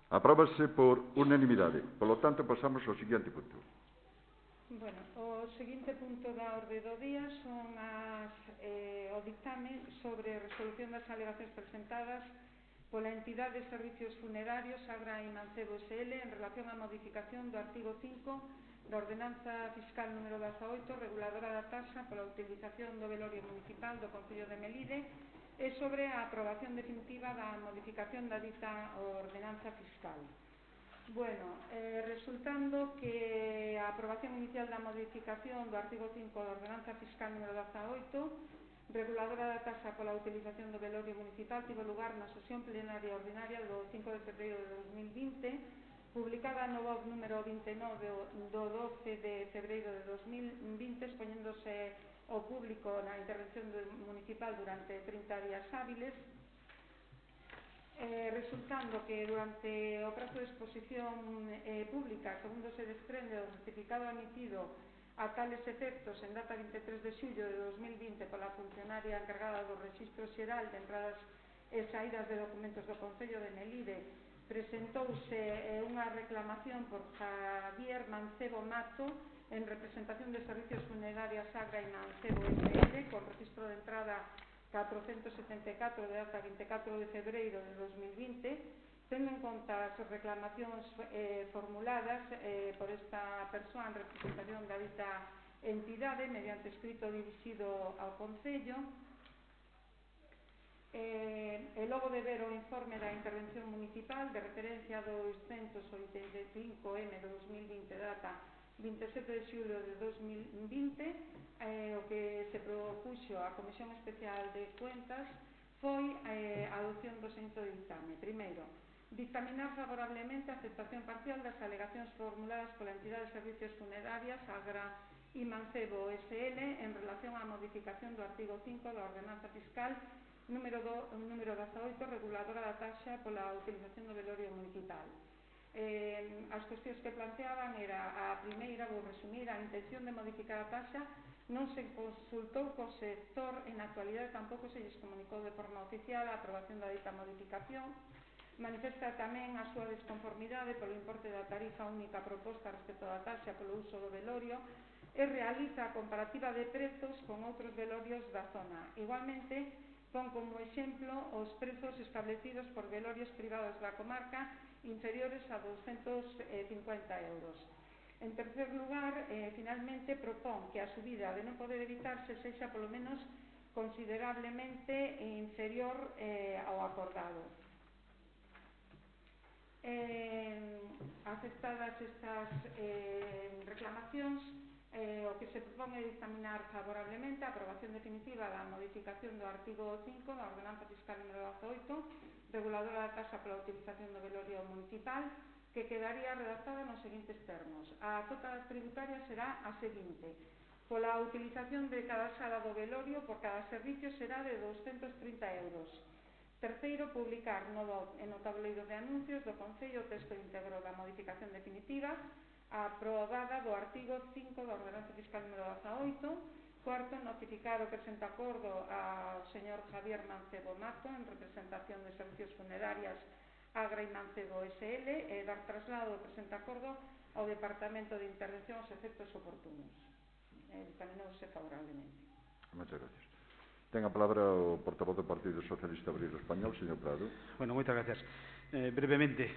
Apróbase por unanimidade. Por lo tanto, pasamos ao seguinte punto. Bueno, o seguinte punto da orde do día son o dictame sobre resolución das alegacións presentadas pola entidade de servicios funerarios Agra e Mancebo SL en relación á modificación do artigo 5 da Ordenanza Fiscal número 18, reguladora da taxa pola utilización do velorio municipal do Concello de Melide e sobre a aprobación definitiva da modificación da dita Ordenanza Fiscal. Bueno, resultando que a aprobación inicial da modificación do artigo 5 da Ordenanza Fiscal número 18, reguladora da taxa pola utilización do velorio municipal, tivo lugar na sesión plenaria ordinaria do 5 de febreiro de 2020, publicada no BOP número 29 do 12 de febreiro de 2020, expoñéndose ao público na intervención municipal durante 30 días hábiles, resultando que durante o prazo de exposición pública, segundo se desprende do certificado emitido a tales efectos en data 23 de xullo de 2020 pola funcionaria encargada do Rexistro Xeral de Entradas e Saídas de Documentos do Concello de Melide, presentouse unha reclamación por Javier Mancebo Mato en representación de Servicios Funerarias Agra e Mancebo SL con registro de entrada 474 de data 24 de febreiro de 2020, tendo en conta as reclamacións formuladas por esta persoa en representación da dita entidade mediante escrito dirixido ao Concello, e logo de ver o informe da intervención municipal de referencia 285M de 2020 data 27 de xulho de 2020, o que se propuxo a Comisión Especial de Cuentas foi a adopción do seguinte dictame. Primeiro, dictaminar favorablemente a aceptación parcial das alegacións formuladas pola entidade de servicios funerarias Agra e Mancebo SL en relación á modificación do artigo 5 da Ordenanza Fiscal número 18, reguladora da taxa pola utilización do velorio municipal. As cuestións que planteaban era a primeira, vou resumir, a intención de modificar a taxa non se consultou co sector, en a actualidade tampouco se lles comunicou de forma oficial a aprobación da dita modificación. Manifesta tamén a súa desconformidade polo importe da tarifa única proposta respecto da taxa polo uso do velorio e realiza a comparativa de prezos con outros velorios da zona. Igualmente, pon como exemplo os prezos establecidos por velorios privados da comarca inferiores a 250 euros. En tercer lugar, finalmente, propón que a subida de non poder evitarse sexa polo menos considerablemente inferior ao acordado. Aceptadas estas reclamacións, o que se propón é dictaminar favorablemente a aprobación definitiva da modificación do artigo 5 da Ordenanza Fiscal número 18, reguladora da taxa pola utilización do velorio municipal, que quedaría redactada nos seguintes termos. A cota tributaria será a seguinte: pola utilización de cada sala do velorio por cada servicio será de 230 euros. Terceiro, publicar no BOP e no tabuleiro de anuncios do Concello o texto íntegro da modificación definitiva aprobada do artigo 5 da Ordenanza Fiscal número 18. Cuarto, notificar o presente acordo ao señor Javier Mancebo Mato en representación de Servicios Funerarias Agra e Mancebo SL e dar traslado do presente acordo ao Departamento de Intervención aos efectos oportunos. Dictaminouse favorablemente. Moitas gracias. Ten a palabra o portavoz do Partido Socialista Obrero Español, señor Prado. Bueno, moitas gracias. Brevemente,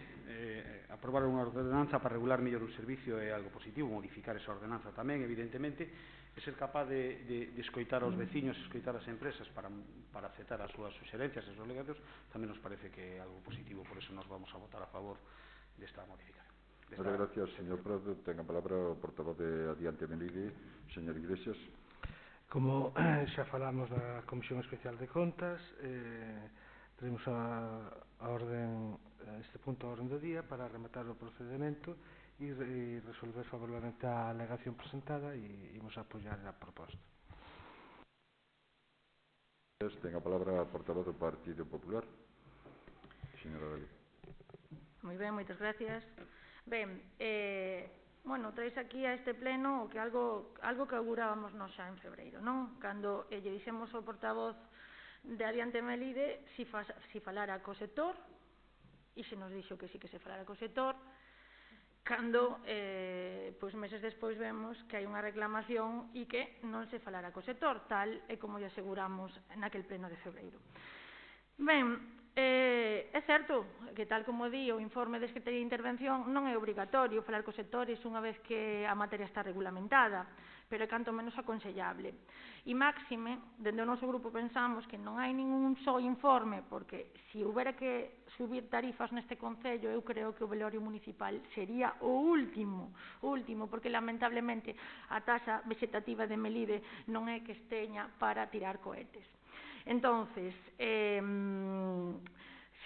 aprobar unha ordenanza para regular mellor un servicio é algo positivo, modificar esa ordenanza tamén, evidentemente, e ser capaz de escoitar aos veciños, escoitar as empresas para aceptar as súas suxerencias e as súas alegacións, tamén nos parece que é algo positivo, por eso nos vamos a votar a favor desta modificación. Moitas gracias, señor Prado. Ten a palabra o portavoz de Adiante Melide, señor Iglesias. Como xa falamos da Comisión Especial de Contas, tenemos este punto a orden do día para rematar o procedimento e resolver favorablemente a alegación presentada e imos a apoiar a proposta. Ten a palabra a portavoz do Partido Popular, señora Dali. Moi ben, moitas gracias. Ben, bueno, traes aquí a este pleno que algo que augurábamos nós xa en febreiro, non? Cando lle dixemos ao portavoz de Adiante Melide si falara co sector, e se nos dixo que sí que se falara co sector, cando pois meses despois vemos que hai unha reclamación e que non se falara co sector, tal e como lle aseguramos naquel pleno de febreiro. Ben, é certo que, tal como di o informe de Secretaría de Intervención, non é obrigatorio falar cos sectores unha vez que a materia está regulamentada, pero é canto menos aconsellable. E máxime, dende o noso grupo pensamos que non hai ningún só informe, porque se houbera que subir tarifas neste Concello, eu creo que o velorio municipal sería o último, porque lamentablemente a taxa vexetativa de Melide non é que esteña para tirar cohetes. Entonces,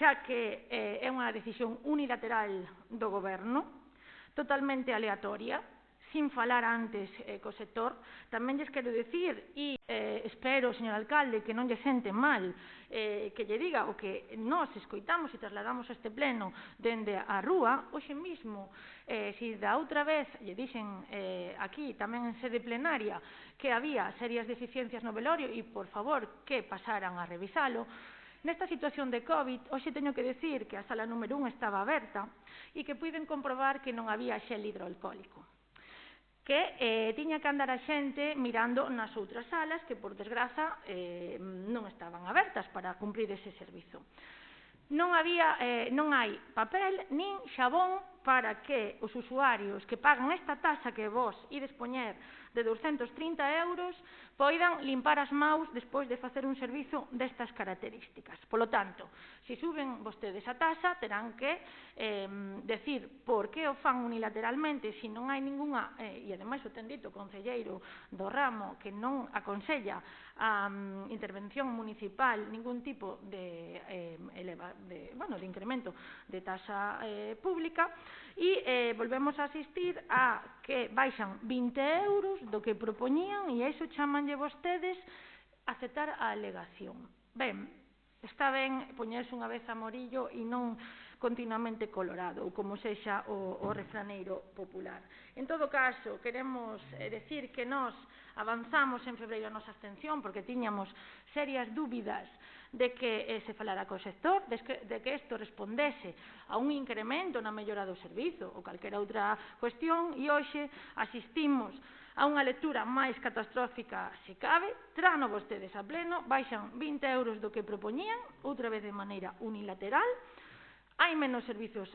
xa que é unha decisión unilateral do Goberno, totalmente aleatoria, sin falar antes co sector. Tamén lles quero dicir, e espero, señor alcalde, que non lle sente mal que lle diga o que nós escoitamos e trasladamos a este pleno dende a rúa, hoxe mismo, se da outra vez lle dixen aquí, tamén en sede plenaria, que había serias deficiencias no velorio e, por favor, que pasaran a revisalo. Nesta situación de COVID, hoxe teño que decir que a sala número 1 estaba aberta e que puiden comprobar que non había xel hidroalcohólico, que tiña que andar a xente mirando nas outras salas que, por desgraza, non estaban abertas para cumprir ese servizo. Non hai papel nin xabón para que os usuarios que pagan esta taxa que vos ides poñer de 230 euros poidan limpar as maus despois de facer un servizo destas características. Polo tanto, se suben vostedes a taxa, terán que decir por que o fan unilateralmente se non hai ningunha, e ademais o ten dito o concelleiro do ramo, que non aconsella a intervención municipal ningún tipo de incremento de taxa pública, e volvemos a asistir a que baixan 20 euros do que propoñían, e iso chamanlle vostedes aceptar a alegación. Ben, está ben poñerse unha vez a morillo e non continuamente colorado, ou como sexa o refraneiro popular. En todo caso, queremos decir que nós avanzamos en febreiro a nosa abstención porque tiñamos serias dúbidas de que se falara co sector, de que isto respondese a un incremento na mellora do servizo ou calquera outra cuestión, e hoxe asistimos a unha lectura máis catastrófica se cabe. Trano vostedes a pleno, baixan 20 euros do que propoñían, outra vez de maneira unilateral. Hai menos servizos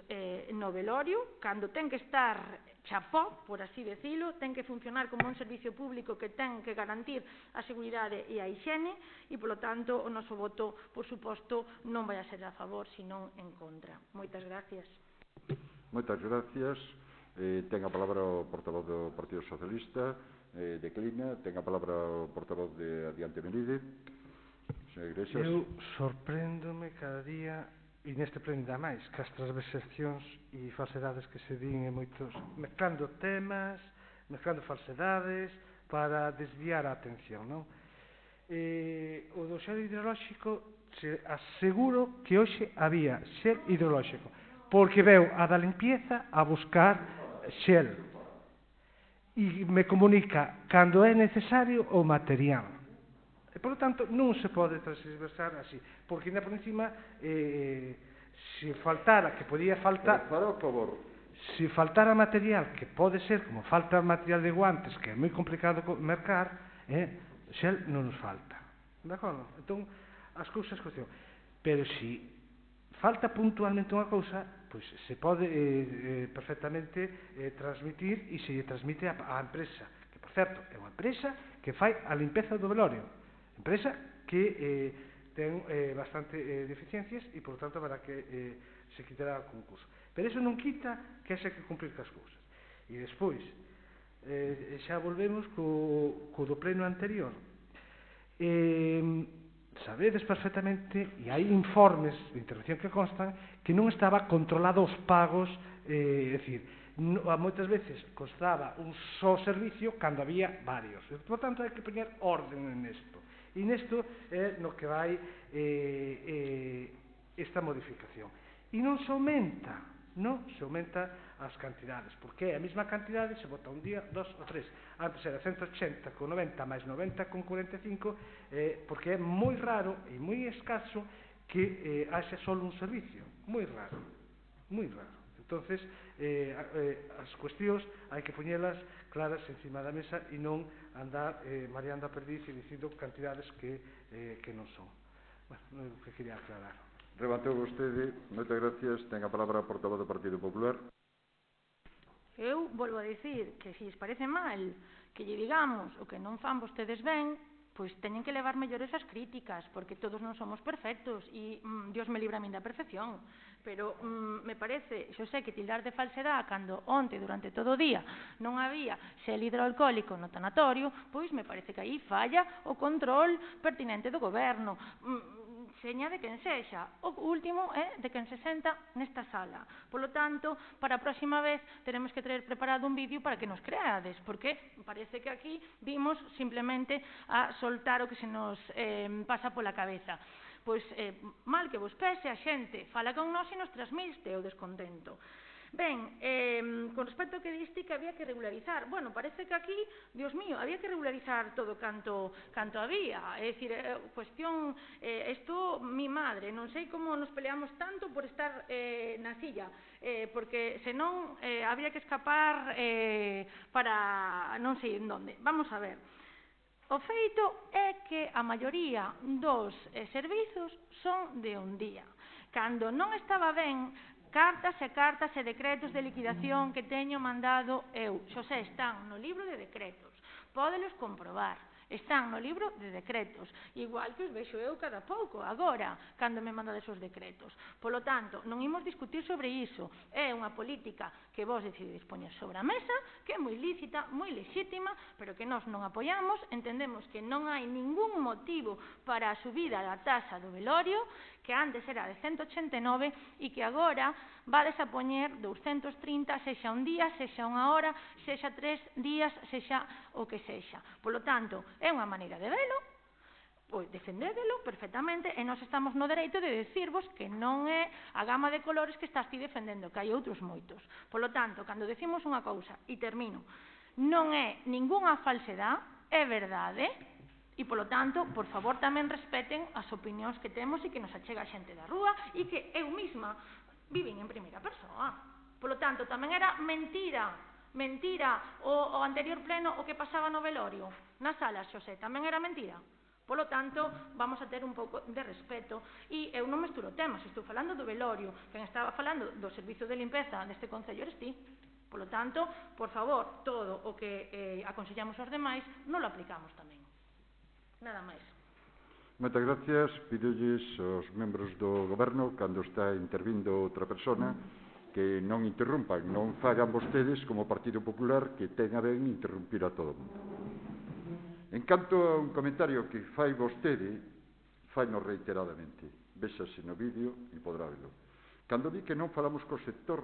no velorio, cando ten que estar chapó, por así decirlo, ten que funcionar como un servicio público que ten que garantir a seguridade e a higiene, e, polo tanto, o noso voto, por suposto, non vai a ser a favor, senón en contra. Moitas gracias. Moitas gracias. Ten a palabra o portavoz do Partido Socialista, declina. Ten a palabra o portavoz de Adiante Melide. Señor Iglesias. Eu sorpréndome cada día, e neste pleno ainda máis, que as transversacións e falsedades que se din en moitos, mezclando temas, mezclando falsedades para desviar a atención, non? O do xel hidrolóxico, se aseguro que hoxe había xel hidrolóxico, porque veu a da limpieza a buscar xel e me comunica cando é necesario o material. E, por lo tanto, non se pode transversar así, porque, por encima, se faltara, que podía faltar... Para o favor. Se faltara material, que pode ser, como falta material de guantes, que é moi complicado mercar, xel non nos falta. De acordo? Entón, as cousas cuestión. Pero se falta puntualmente unha cousa, pois se pode perfectamente transmitir, e se lle transmite á empresa, que, por certo, é unha empresa que fai a limpeza do velorio. Empresa que ten bastante deficiencias e, por tanto, para que se quitará o concurso. Pero iso non quita que haxe que cumprir cas cousas. E despois, xa volvemos co do pleno anterior. Sabedes perfectamente, e hai informes de intervención que constan, que non estaba controlado os pagos, é dicir, moitas veces costaba un só servicio cando había varios. Por tanto, hai que poñer orden en isto. E nesto é no que vai esta modificación. E non se aumenta, non se aumenta as cantidades, porque é a mesma cantidade, se vota un día, dos ou tres. Antes era 180 con 90 máis 90 con 45, porque é moi raro e moi escaso que haxa só un servicio. Moi raro, moi raro. Entonces, as cuestións hai que poñelas claras encima da mesa e non andar mareando a perdiz e dicindo cantidades que non son. Bueno, non é o que quería aclarar. Rebateu vostede. Moitas gracias. Ten a palabra a portavoz do Partido Popular. Eu volvo a dicir que se lles parece mal que lle digamos o que non fan vostedes ben, pois teñen que levar mellores as críticas, porque todos non somos perfectos e Dios me libra a min da perfección. Pero me parece, xo sei que tildar de falsedade cando onte durante todo o día non había xel hidroalcohólico no tanatorio, pois me parece que aí falla o control pertinente do goberno. seña de quen sexa. O último é de quen se senta nesta sala. Polo tanto, para a próxima vez teremos que traer preparado un vídeo para que nos creades, porque parece que aquí vimos simplemente a soltar o que se nos pasa pola cabeza. Pois mal que vos pese, a xente fala con nós e nos transmite o descontento. Ben, con respecto ao que diste que había que regularizar, bueno, parece que aquí, Dios mío, había que regularizar todo canto había, é dicir, cuestión, isto, mi madre, non sei como nos peleamos tanto por estar na silla, porque senón había que escapar para non sei en donde. Vamos a ver. O feito é que a maioría dos servizos son de un día. Cando non estaba ben, cartas e decretos de liquidación que teño mandado eu. Xosé, están no libro de decretos. Pódelos comprobar. Están no libro de decretos. Igual que os vexo eu cada pouco, agora, cando me mandades os decretos. Polo tanto, non imos discutir sobre iso. É unha política que vos decidides poñer sobre a mesa, que é moi lícita, moi lexítima, pero que nós non apoiamos. Entendemos que non hai ningún motivo para a subida da taxa do velorio, que antes era de 189 e que agora vades a poñer 230, sexa un día, sexa unha hora, sexa 3 días, sexa o que sexa. Polo tanto, é unha maneira de velo, pois defendédelo perfectamente e nós estamos no dereito de decirvos que non é a gama de colores que estás ti defendendo, que hai outros moitos. Polo tanto, cando decimos unha cousa, e termino, non é ningunha falsedade, é verdade. E, polo tanto, por favor, tamén respeten as opinións que temos e que nos achega a xente da rúa e que eu mesma vivín en primeira persoa. Polo tanto, tamén era mentira o anterior pleno o que pasaba no velorio, nas salas, Xosé, tamén era mentira. Polo tanto, vamos a ter un pouco de respeto e eu non mesturo temas, estou falando do velorio, quen estaba falando do servizo de limpeza deste concello eres ti. Polo tanto, por favor, todo o que aconsellamos aos demais non lo aplicamos tamén. Nada máis. Moitas gracias. Pídolles aos membros do Goberno, cando está intervindo outra persona, que non interrumpan, non fagan vostedes como Partido Popular que ten a ben interrumpir a todo o mundo. En canto a un comentario que fai vostede, faino reiteradamente. Véxase no vídeo e podrá velo. Cando di que non falamos co sector,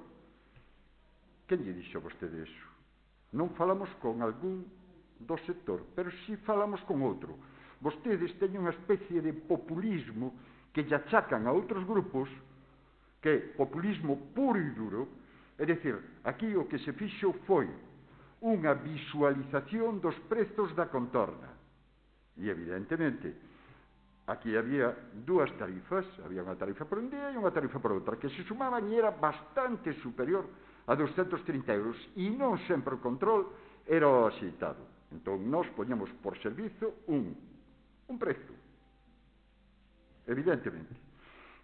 quen lle dixo a vostede iso? Non falamos con algún do sector, pero si falamos con outro. Vostedes teñen unha especie de populismo que lle achacan a outros grupos, que é populismo puro e duro, é dicir, aquí o que se fixo foi unha visualización dos prezos da contorna. E, evidentemente, aquí había dúas tarifas, había unha tarifa por un día e unha tarifa por outra, que se sumaban e era bastante superior a 230 euros, e non sempre o control era o axeitado. Entón, nós poñemos por servizo un prezo, evidentemente.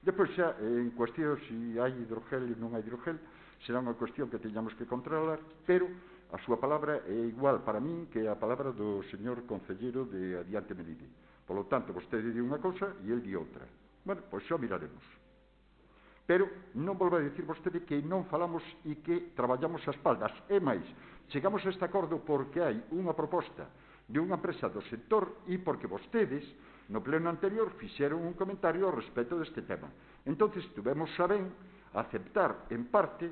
Depois xa, en cuestión se hai hidrogel e non hai hidrogel, será unha cuestión que teñamos que controlar, pero a súa palabra é igual para min que a palabra do señor concellero de Adiante Melide. Por lo tanto, vostede di unha cousa e el di outra. Bueno, pois xa miraremos. Pero non volvo a dicir vostede que non falamos e que traballamos a espaldas. É máis, chegamos a este acordo porque hai unha proposta de unha empresa do sector e porque vostedes, no pleno anterior, fixeron un comentario ao respecto deste tema. Entonces, tuvemos a ben aceptar, en parte,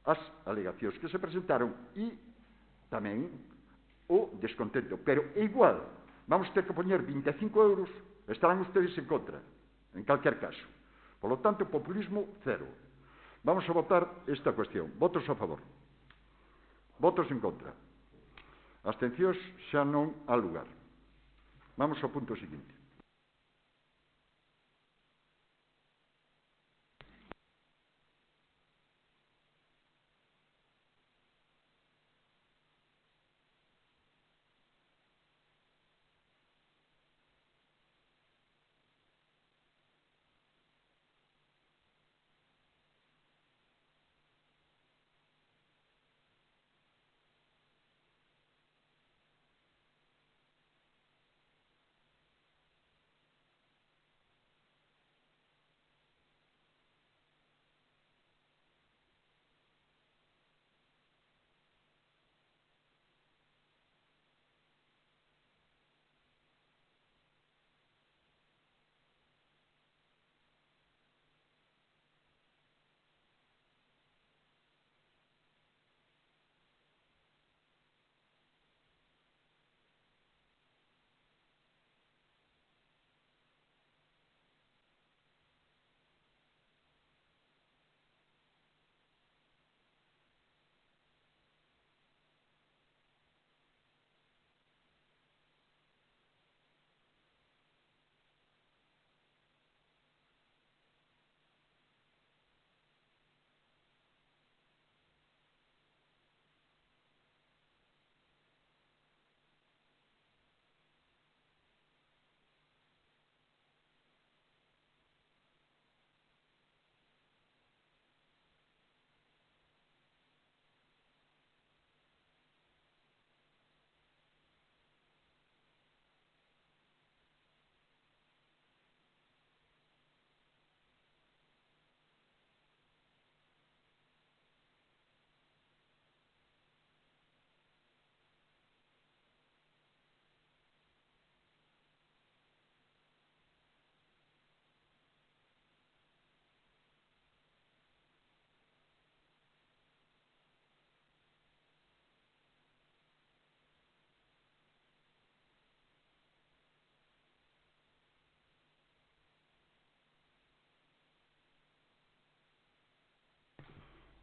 as alegacións que se presentaron e tamén o descontento. Pero, igual, vamos ter que poñer 25 euros, estarán ustedes en contra, en calquer caso. Por lo tanto, populismo cero. Vamos a votar esta cuestión. Votos a favor. Votos en contra. Abstencións xa non há lugar. Vamos ao punto seguinte.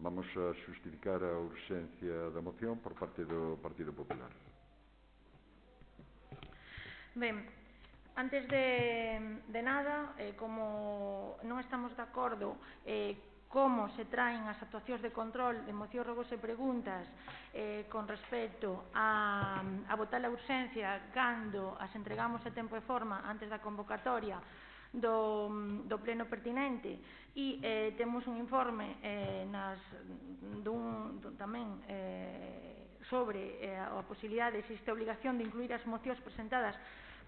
Vamos a justificar a urxencia da moción por parte do Partido Popular. Ben, antes de nada, como non estamos de acordo como se traen as actuacións de control de mocións, rogos e preguntas con respecto a votar a urxencia cando as entregamos a tempo e forma antes da convocatoria do pleno pertinente e temos un informe tamén sobre a posibilidade, existe a obligación de incluir as mocións presentadas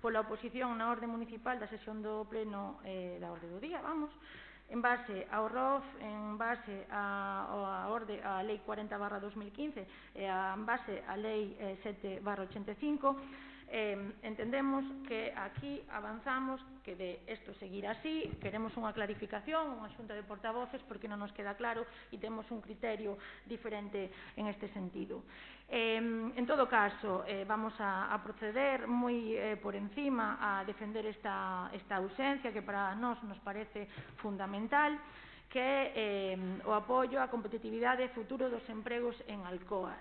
pola oposición na orde municipal da sesión do pleno da orde do día, en base ao ROF, en base á Lei 40/2015 e en base á Lei 7/85, entendemos que aquí avanzamos que de isto seguir así, queremos unha clarificación, unha xunta de portavoces porque non nos queda claro e temos un criterio diferente en este sentido. En todo caso, vamos a proceder moi por encima a defender esta ausencia que para nós nos parece fundamental, que é o apoio á competitividade e futuro dos empregos en Alcoa.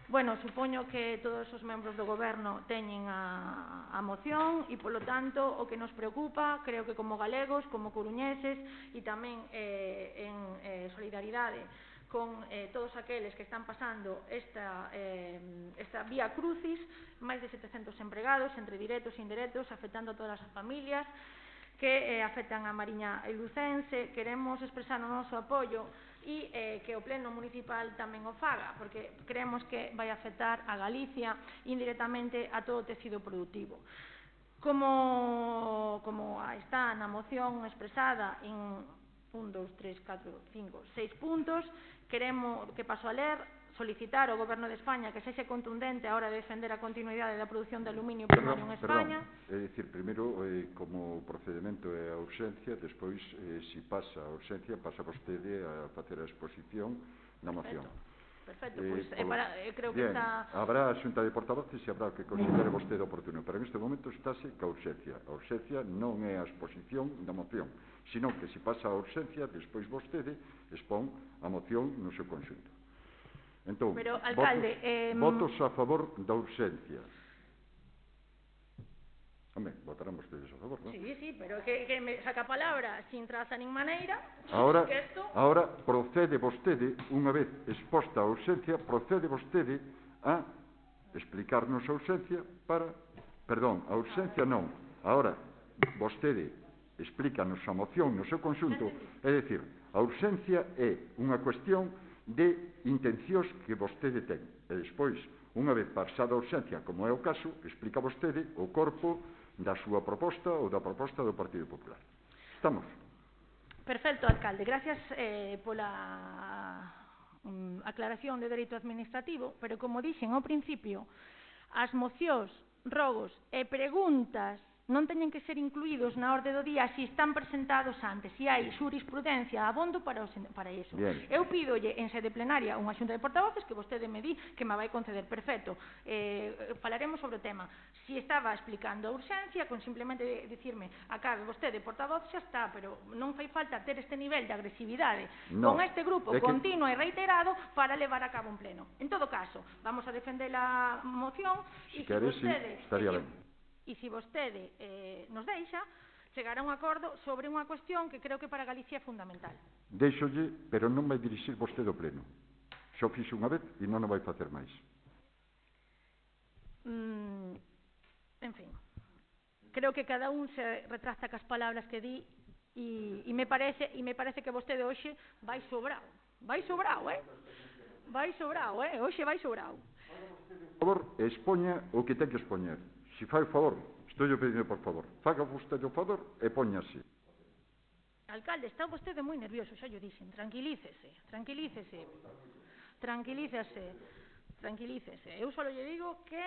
Bueno, supoño que todos os membros do Goberno teñen a moción e, polo tanto, o que nos preocupa, creo que como galegos, como coruñeses e tamén en solidaridade con todos aqueles que están pasando esta vía crucis, máis de 700 empregados, entre directos e indirectos, afectando a todas as familias, que afectan a Mariña e Lucense. Queremos expresar o noso apoio e que o pleno municipal tamén o faga, porque creemos que vai afectar a Galicia indirectamente a todo o tecido productivo. Como está na moción expresada en 1, 2, 3, 4, 5, 6 puntos, queremos que paso a ler, solicitar ao Goberno de España que sexa contundente a hora de defender a continuidade da produción de aluminio primario en España. É dicir, primeiro, como o procedimento é a urxencia, despois, se pasa a urxencia, pasa vostede a facer a exposición da moción. Perfecto, pois creo que bien, está... Habrá a xunta de portavoces e habrá que considere vostede oportuno, pero en este momento estáse ca urxencia. A urxencia non é a exposición da moción, sino que se pasa a urxencia, despois vostede expón a moción no seu conxunto. Entón, pero, alcalde, votos a favor da urxencia. Home, votarán vostedes a favor, non? Sí, pero que me saca a palabra sin traza nin maneira. Ahora procede vostede, unha vez exposta a urxencia, procede vostede a explicarnos a urxencia para... Perdón, a urxencia non. Ahora, vostede explícanos a moción no seu conxunto, é dicir, a urxencia é unha cuestión de intencións que vostede ten. E despois, unha vez pasada a urxencia, como é o caso, explica vostede o corpo da súa proposta ou da proposta do Partido Popular. Estamos? Perfecto, alcalde. Gracias pola aclaración de dereito administrativo, pero como dixen ao principio, as mocións, rogos e preguntas non teñen que ser incluídos na orde do día se están presentados antes, se hai xurisprudencia abondo para iso. Bien. Eu pídolle en sede plenaria unha xunta de portavoces que vostede me di que me vai conceder. Perfecto. Falaremos sobre o tema. Si estaba explicando a urxencia, con simplemente dicirme acabe vostede portavoz, xa está, pero non fai falta ter este nivel de agresividade con este grupo continuo e reiterado para levar a cabo un pleno. En todo caso, vamos a defender a moción e se vostede... estaría ben. E se vostede nos deixa, chegar a un acordo sobre unha cuestión que creo que para Galicia é fundamental. Deixolle, pero non vai dirixir vostede o pleno. Xo fixo unha vez e non o vai facer máis. En fin, creo que cada un se retracta cas palabras que di e me parece que vostede hoxe vai sobrado. Vai sobrado, hoxe vai sobrado. Por favor, expoña o que ten que expoñer. Se fai o favor, estou pedindo por favor, faga vostede o favor e póñase. Alcalde, está vostede moi nervioso, xa llo dixen, tranquilícese. Eu só lle digo que,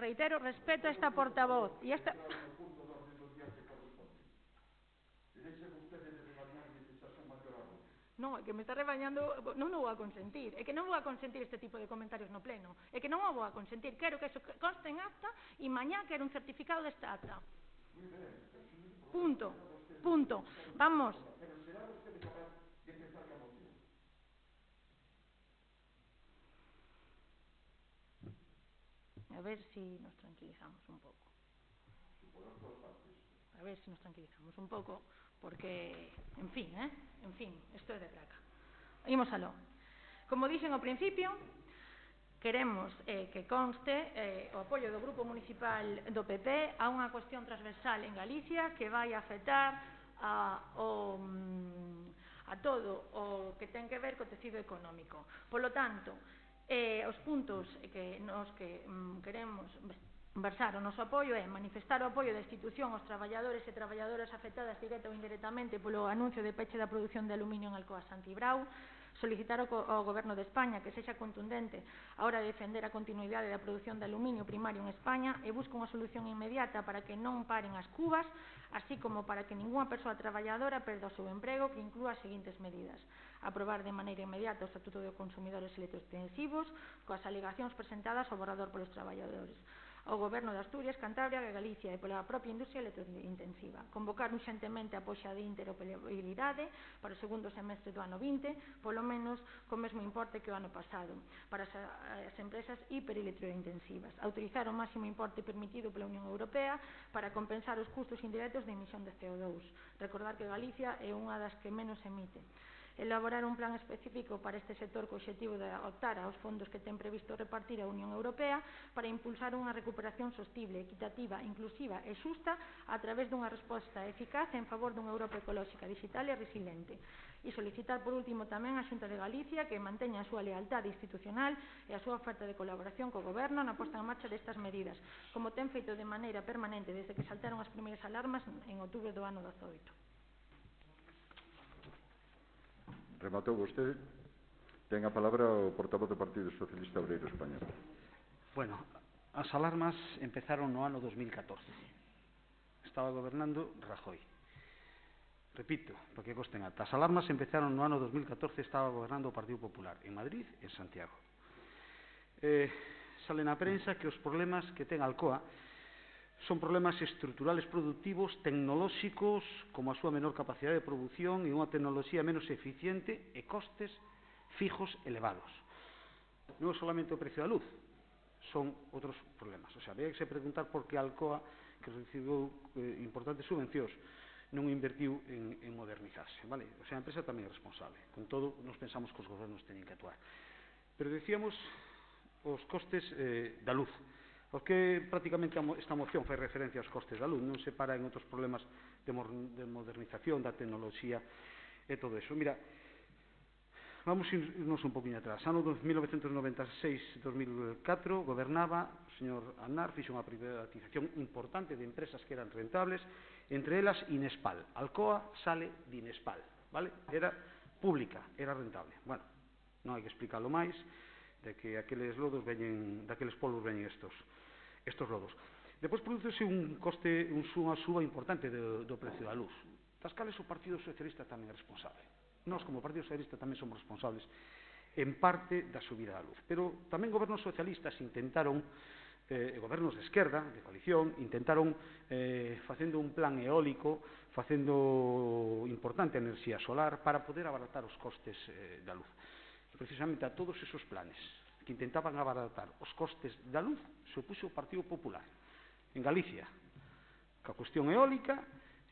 reitero, respeto a esta portavoz e esta... Non, é que me está rebañando, non o vou a consentir, é que non vou a consentir este tipo de comentarios no pleno, é que non o vou a consentir, quero que eso conste en acta e mañá quero un certificado desta acta. Punto. Vamos. A ver si nos tranquilizamos un pouco. A ver si nos tranquilizamos un pouco, porque, en fin, isto é de traca. Imos aló. Como dixen ao principio, queremos que conste o apoio do Grupo Municipal do PP a unha cuestión transversal en Galicia que vai afectar a todo o que ten que ver co tecido económico. Polo tanto, os puntos que nos que queremos versar o noso apoio é manifestar o apoio da institución aos traballadores e traballadoras afectadas directa ou indirectamente polo anuncio de peche da produción de aluminio en Alcoa Santibrao, solicitar ao Goberno de España que sexa contundente a hora de defender a continuidade da produción de aluminio primario en España e busque unha solución inmediata para que non paren as cubas, así como para que ningunha persoa traballadora perda o seu emprego, que inclúa as seguintes medidas: aprobar de maneira inmediata o Estatuto de Consumidores Electrointensivos coas alegacións presentadas ao borrador polos traballadores, ao Goberno de Asturias, Cantabria e Galicia e pola propia industria electrointensiva. Convocar urxentemente a poxa de interoperabilidade para o segundo semestre do ano 20, polo menos co mesmo importe que o ano pasado, para as empresas hiperelectrointensivas. Autorizar o máximo importe permitido pola Unión Europea para compensar os custos indirectos de emisión de CO2. Recordar que Galicia é unha das que menos emite. Elaborar un plan específico para este sector co obxectivo de optar aos fondos que ten previsto repartir a Unión Europea para impulsar unha recuperación sostible, equitativa, inclusiva e xusta a través dunha resposta eficaz en favor dunha Europa ecolóxica, digital e resiliente. E solicitar, por último, tamén a Xunta de Galicia que manteña a súa lealtade institucional e a súa oferta de colaboración co Goberno na posta en marcha destas medidas, como ten feito de maneira permanente desde que saltaron as primeiras alarmas en outubro do ano 18. Rematou vostede. Ten a palabra o portavoz do Partido Socialista Obreiro Español. Bueno, as alarmas empezaron no ano 2014. Estaba gobernando Rajoy. Repito, porque costen alta. As alarmas empezaron no ano 2014, estaba gobernando o Partido Popular en Madrid e en Santiago. Sale na prensa que os problemas que ten Alcoa son problemas estruturales productivos, tecnolóxicos, como a súa menor capacidade de produción e unha tecnoloxía menos eficiente e costes fijos elevados. Non é solamente o precio da luz, son outros problemas. O sea, había que se preguntar por que Alcoa, que recibiu importantes subvencións, non invertiu en modernizarse, vale? O sea, a empresa tamén é responsable. Con todo, nos pensamos que os gobernos teñen que actuar. Pero decíamos os costes da luz. Porque prácticamente esta moción fai referencia aos costes da luz, non se para en outros problemas de modernización da tecnoloxía e todo eso. Mira, vamos irnos un poquinho atrás. Ano 1996-2004 gobernaba o señor Aznar, fixo unha privatización importante de empresas que eran rentables, entre elas Inespal. Alcoa sale de Inespal, vale? Era pública, era rentable. Bueno, non hai que explicarlo máis, de que daqueles polvos veñen estos lodos. Depois producese unha suba importante do precio da luz, das cales o Partido Socialista tamén é responsable. Nós, como Partido Socialista, tamén somos responsables en parte da subida da luz. Pero tamén gobernos socialistas intentaron, gobernos de esquerda, de coalición, intentaron, facendo un plan eólico, facendo importante enerxía solar, para poder abaratar os costes da luz. Precisamente a todos esos planes que intentaban abaratar os costes da luz se opuxo o Partido Popular en Galicia ca cuestión eólica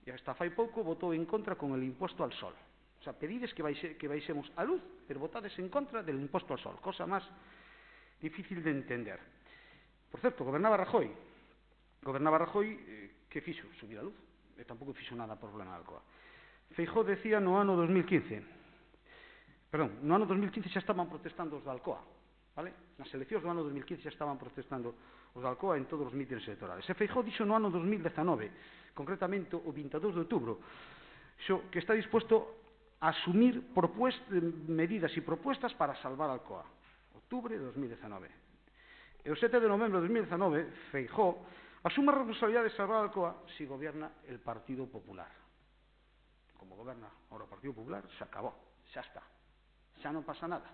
e hasta fai pouco votou en contra con el imposto al sol. O sea, pedides que baixemos a luz, pero votades en contra del imposto al sol, cosa máis difícil de entender. Por certo, gobernaba Rajoy, que fixo subir a luz e tampouco fixo nada por problema da Alcoa. Feijóo decía no ano 2015, no ano 2015 xa estaban protestando os da Alcoa, vale? Nas eleccións do ano 2015 xa estaban protestando os da Alcoa en todos os mítines electorales. E Feijóo dixo no ano 2019, concretamente o 22 de outubro, que está dispuesto a asumir medidas e propuestas para salvar Alcoa. Outubro de 2019. E o 7 de novembro de 2019, Feijóo asume a responsabilidade de salvar Alcoa si gobierna el Partido Popular. Como goberna ahora o Partido Popular, se acabou, xa está. Xa non pasa nada.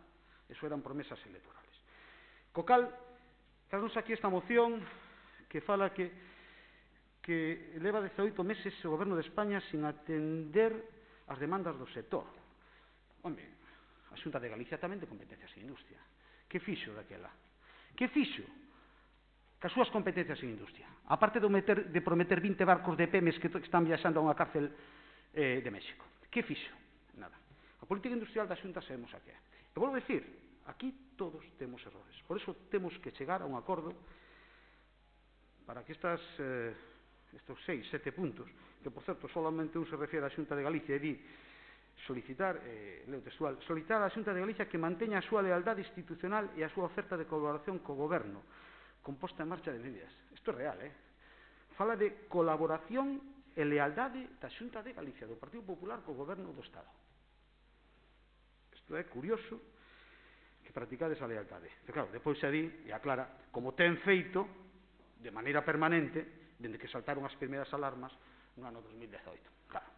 Eso eran promesas electorales. Co cal, traemos aquí esta moción que fala que leva 18 meses o goberno de España sin atender as demandas do sector. Home, a Xunta de Galicia tamén de competencias de industria. Que fixo daquela? Que fixo cas súas competencias en industria. A parte de prometer 20 barcos de Pemex que están viaxando a unha cárcel de México. Que fixo? Nada. A política industrial da Xunta sabemos a que é. E volvo a decir, aquí todos temos errores. Por eso temos que chegar a un acordo para que estes 6, 7 puntos, que, por certo, solamente un se refiere á Xunta de Galicia e di solicitar, leo textual, solicitar á Xunta de Galicia que manteña a súa lealdade institucional e a súa oferta de colaboración co Goberno, con posta en marcha de medidas. Isto é real, Fala de colaboración e lealdade da Xunta de Galicia, do Partido Popular co Goberno do Estado. Isto é curioso que practicades a lealdade. Pero claro, depois se di e aclara como ten feito de maneira permanente dende que saltaron as primeiras alarmas no ano 2018. Claro.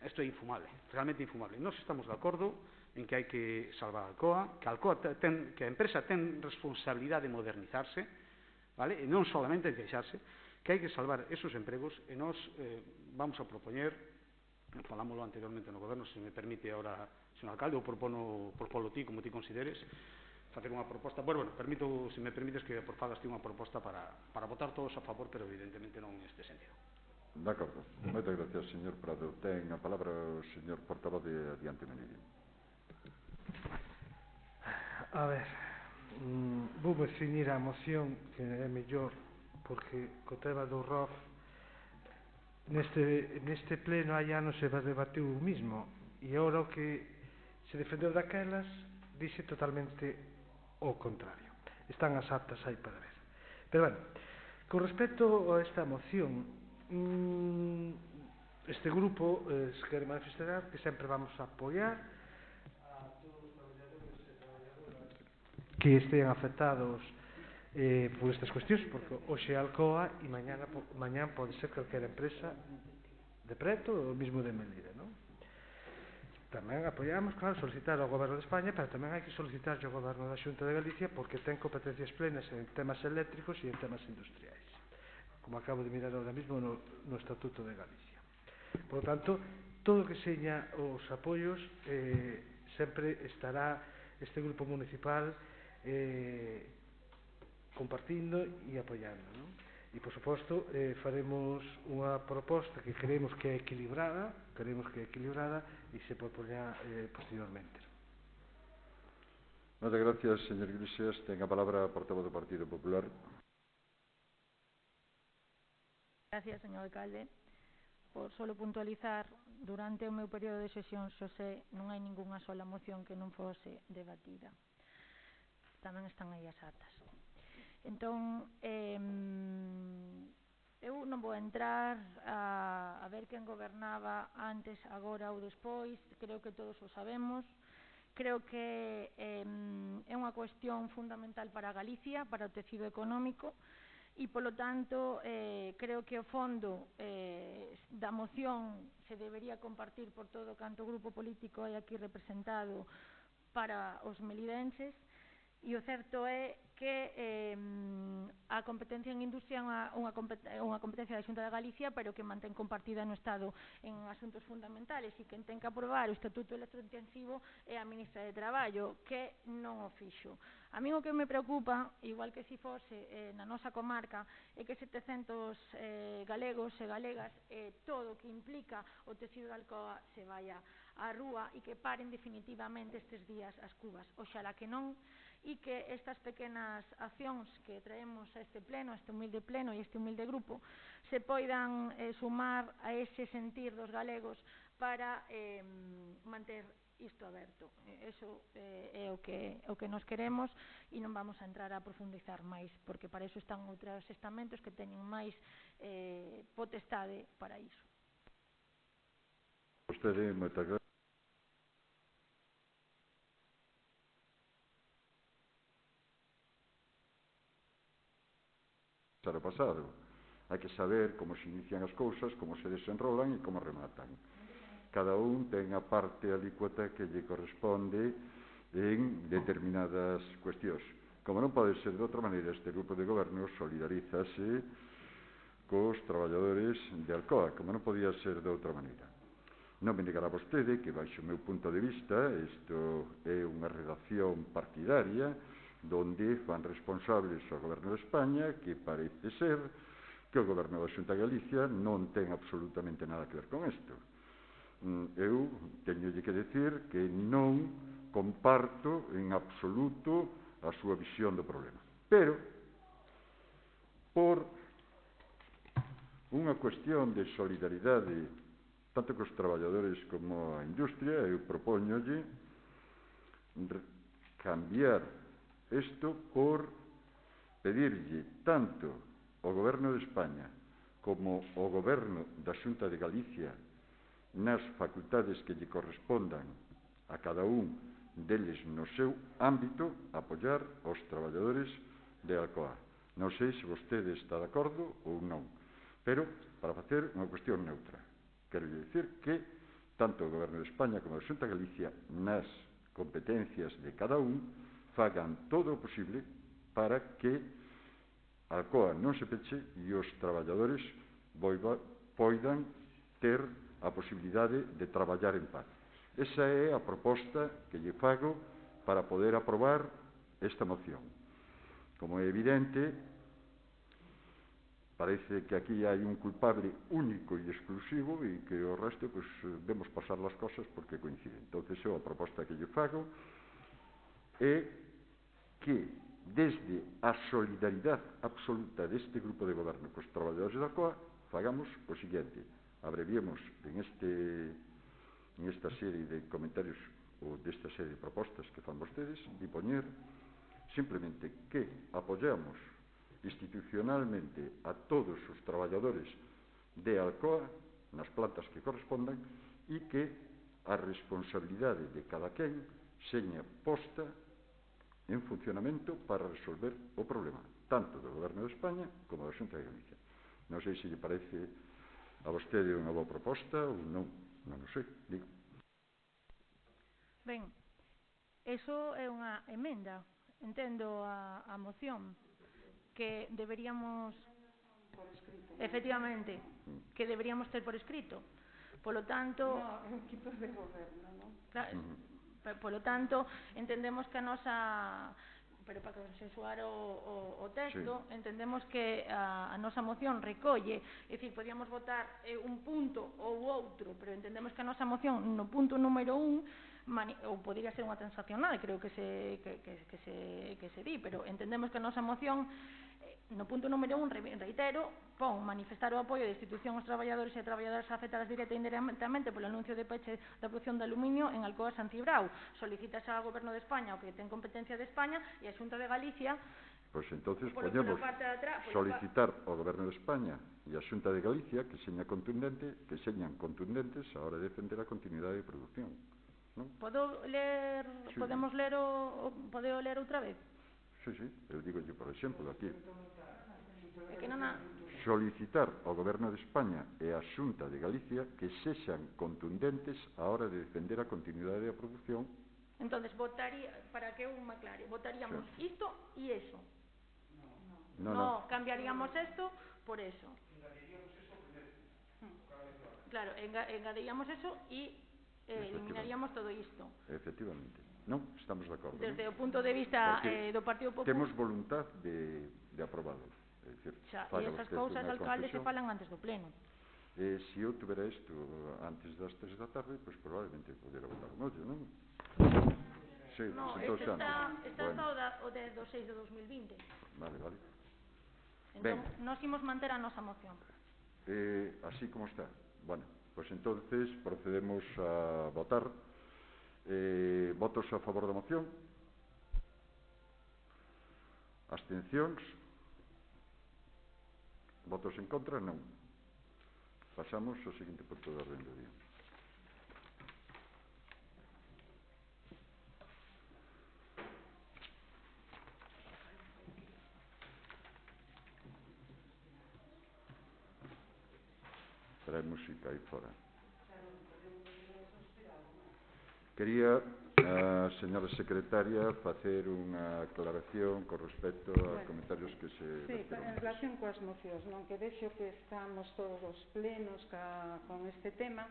Isto é infumable, realmente infumable. Nós estamos de acordo en que hai que salvar a Alcoa, que a empresa ten responsabilidade de modernizarse, vale? E non solamente de queixarse, que hai que salvar esos empregos e nós vamos a propoñer, falámoslo anteriormente no Goberno, se me permite ahora, señor alcalde, ou propolo ti, como ti consideres, facer unha proposta, bueno, permito, se me permites que por fagas ti unha proposta para votar todos a favor, pero evidentemente non neste sentido. De acordo. Moitas gracias, señor Prado. Ten a palabra o señor portavoz de Adiante Melide. A ver, vou definir a moción que é mellor porque co tema do ROF neste pleno hai anos se debatiu o mismo e agora o que se defendeu daquelas dixe totalmente o contrario. Están as actas aí para ver. Pero bueno, con respecto a esta moción, este grupo se quere manifestar que sempre vamos a apoiar a todos os traballadores e traballadoras que estén afectados por estas cuestións, porque hoxe é Alcoa e mañán pode ser calquera empresa de Preto ou mesmo de Melide, non? Tamén apoiamos, claro, solicitar ao Goberno de España, pero tamén hai que solicitar ao Goberno da Xunta de Galicia porque ten competencias plenas en temas eléctricos e en temas industriais, como acabo de mirar ahora mismo no Estatuto de Galicia. Por lo tanto, todo o que seña os apoios sempre estará este grupo municipal compartindo e apoiando, non? E, por suposto, faremos unha proposta que creemos que é equilibrada, e se propoña posteriormente. Moitas gracias, señor Iglesias. Ten a palabra a portavoz do Partido Popular. Gracias, señor alcalde. Por solo puntualizar, durante o meu período de sesión, Xosé, non hai ningunha sola moción que non fose debatida. Tamén están aí as actas. Entón, eu non vou entrar a ver quen gobernaba antes, agora ou despois, creo que todos o sabemos. Creo que é unha cuestión fundamental para Galicia, para o tecido económico, e, polo tanto, creo que o fondo da moción se debería compartir por todo canto grupo político hai aquí representado para os melidenses, e o certo é que a competencia en industria é unha competencia da Xunta de Galicia, pero que mantén compartida no Estado en asuntos fundamentales, e quen ten que aprobar o Estatuto Electrointensivo é a ministra de Traballo, que non o fixo. A mí o que me preocupa, igual que se fose na nosa comarca, é que 700 galegos e galegas, todo o que implica o tecido de Alcoa se vaya á rúa e que paren definitivamente estes días as cubas. Oxalá que non, e que estas pequenas accións que traemos a este pleno, a este humilde pleno e a este humilde grupo, se poidan sumar a ese sentir dos galegos para manter isto aberto. Eso é o que nos queremos e non vamos a entrar a profundizar máis, porque para iso están outros estamentos que teñen máis potestade para iso. Vostede, moitas gracias. Para o pasado. Hai que saber como se inician as cousas, como se desenrolan e como rematan. Cada un ten a parte alícuota que lle corresponde en determinadas cuestións. Como non pode ser de outra maneira, este grupo de goberno solidarízase cos traballadores de Alcoa, como non podía ser de outra maneira. Non me negará vostede que, baixo o meu punto de vista, isto é unha redacción partidaria, donde fan responsables ao Goberno de España, que parece ser que o Goberno da Xunta de Galicia non ten absolutamente nada que ver con isto. Eu teñolle que decir que non comparto en absoluto a súa visión do problema. Pero, por unha cuestión de solidaridade tanto cos traballadores como a industria, eu propóñolle cambiar isto por pedirlle tanto ao Goberno de España como ao Goberno da Xunta de Galicia nas facultades que lle correspondan a cada un deles no seu ámbito apoiar os traballadores de Alcoa. Non sei se vostede está de acordo ou non, pero para facer unha cuestión neutra. Quero dicir que tanto o Goberno de España como a Xunta de Galicia nas competencias de cada un fagan todo o posible para que Alcoa non se peche e os traballadores poidan ter a posibilidade de traballar en paz. Esa é a proposta que lle fago para poder aprobar esta moción. Como é evidente, parece que aquí hai un culpable único e exclusivo e que o resto, pues, vemos pasar as cosas porque coinciden. Entón, a proposta que lle fago é que, desde a solidaridade absoluta deste grupo de goberno cos traballadores da COA, fagamos o seguinte: abreviemos en esta serie de comentarios ou desta serie de propostas que fan vostedes e poñer simplemente que apoyamos institucionalmente a todos os traballadores de Alcoa nas plantas que correspondan e que a responsabilidade de cada quen seña posta en funcionamento para resolver o problema, tanto do Goberno de España como da Xunta de Galicia. Non sei se lle parece a vostede unha boa proposta ou non, non o sei, digo. Ben, eso é unha emenda, entendo a moción, que deberíamos, efectivamente, que deberíamos ter por escrito. Polo tanto, no, equipos de goberno, non? Claro, polo tanto, entendemos que a nosa, pero para consensuar o texto, sí, entendemos que a nosa moción recolle, é dicir, podíamos votar un punto ou outro, pero entendemos que a nosa moción no punto número 1, ou podría ser unha transaccional, creo que se di, pero entendemos que a nosa moción no punto número 1, reitero, pon manifestar o apoio da institución aos traballadores e traballadoras afectadas directa e indirectamente polo anuncio de peche da produción de aluminio en Alcoa San Cibrao. Solicítase ao Goberno de España, o que ten competencia de España, e a Xunta de Galicia, pois entonces podemos solicitar ao Goberno de España e a Xunta de Galicia que señan contundentes a hora de defender a continuidade de produción. Non? Podemos ler outra vez? Sí, eu digo por exemplo, aquí. É que non solicitar ao Goberno de España e á Xunta de Galicia que sexan contundentes á hora de defender a continuidade da produción. Entonces, para que eu me aclare, votaríamos isto e eso. No, cambiaríamos esto por eso. Engadiríamos eso primero. Claro, engadiríamos eso e eliminaríamos todo isto. Efectivamente. Non, estamos de acordo. Desde o punto de vista do Partido Popular. Temos voluntad de aprobado. É dicir, e esas cousas, alcalde, se falan antes do pleno. Se eu tuvera isto antes das 3 da tarde, pois probablemente podera votar un ollo, non? Sí, no, este está o de 6 de 2020. Vale. Entón, nós imos manter a nosa moción. Así como está. Bueno, pois entonces procedemos a votar. Votos a favor da moción? Abstencións? Votos en contra? Non. Pasamos ao seguinte punto de orden do día. Trae música aí fora. Quería, señora secretaria, facer unha aclaración con respecto aos comentarios que se... Sí, en relación coas mocións, non, que vexo que estamos todos os plenos con este tema.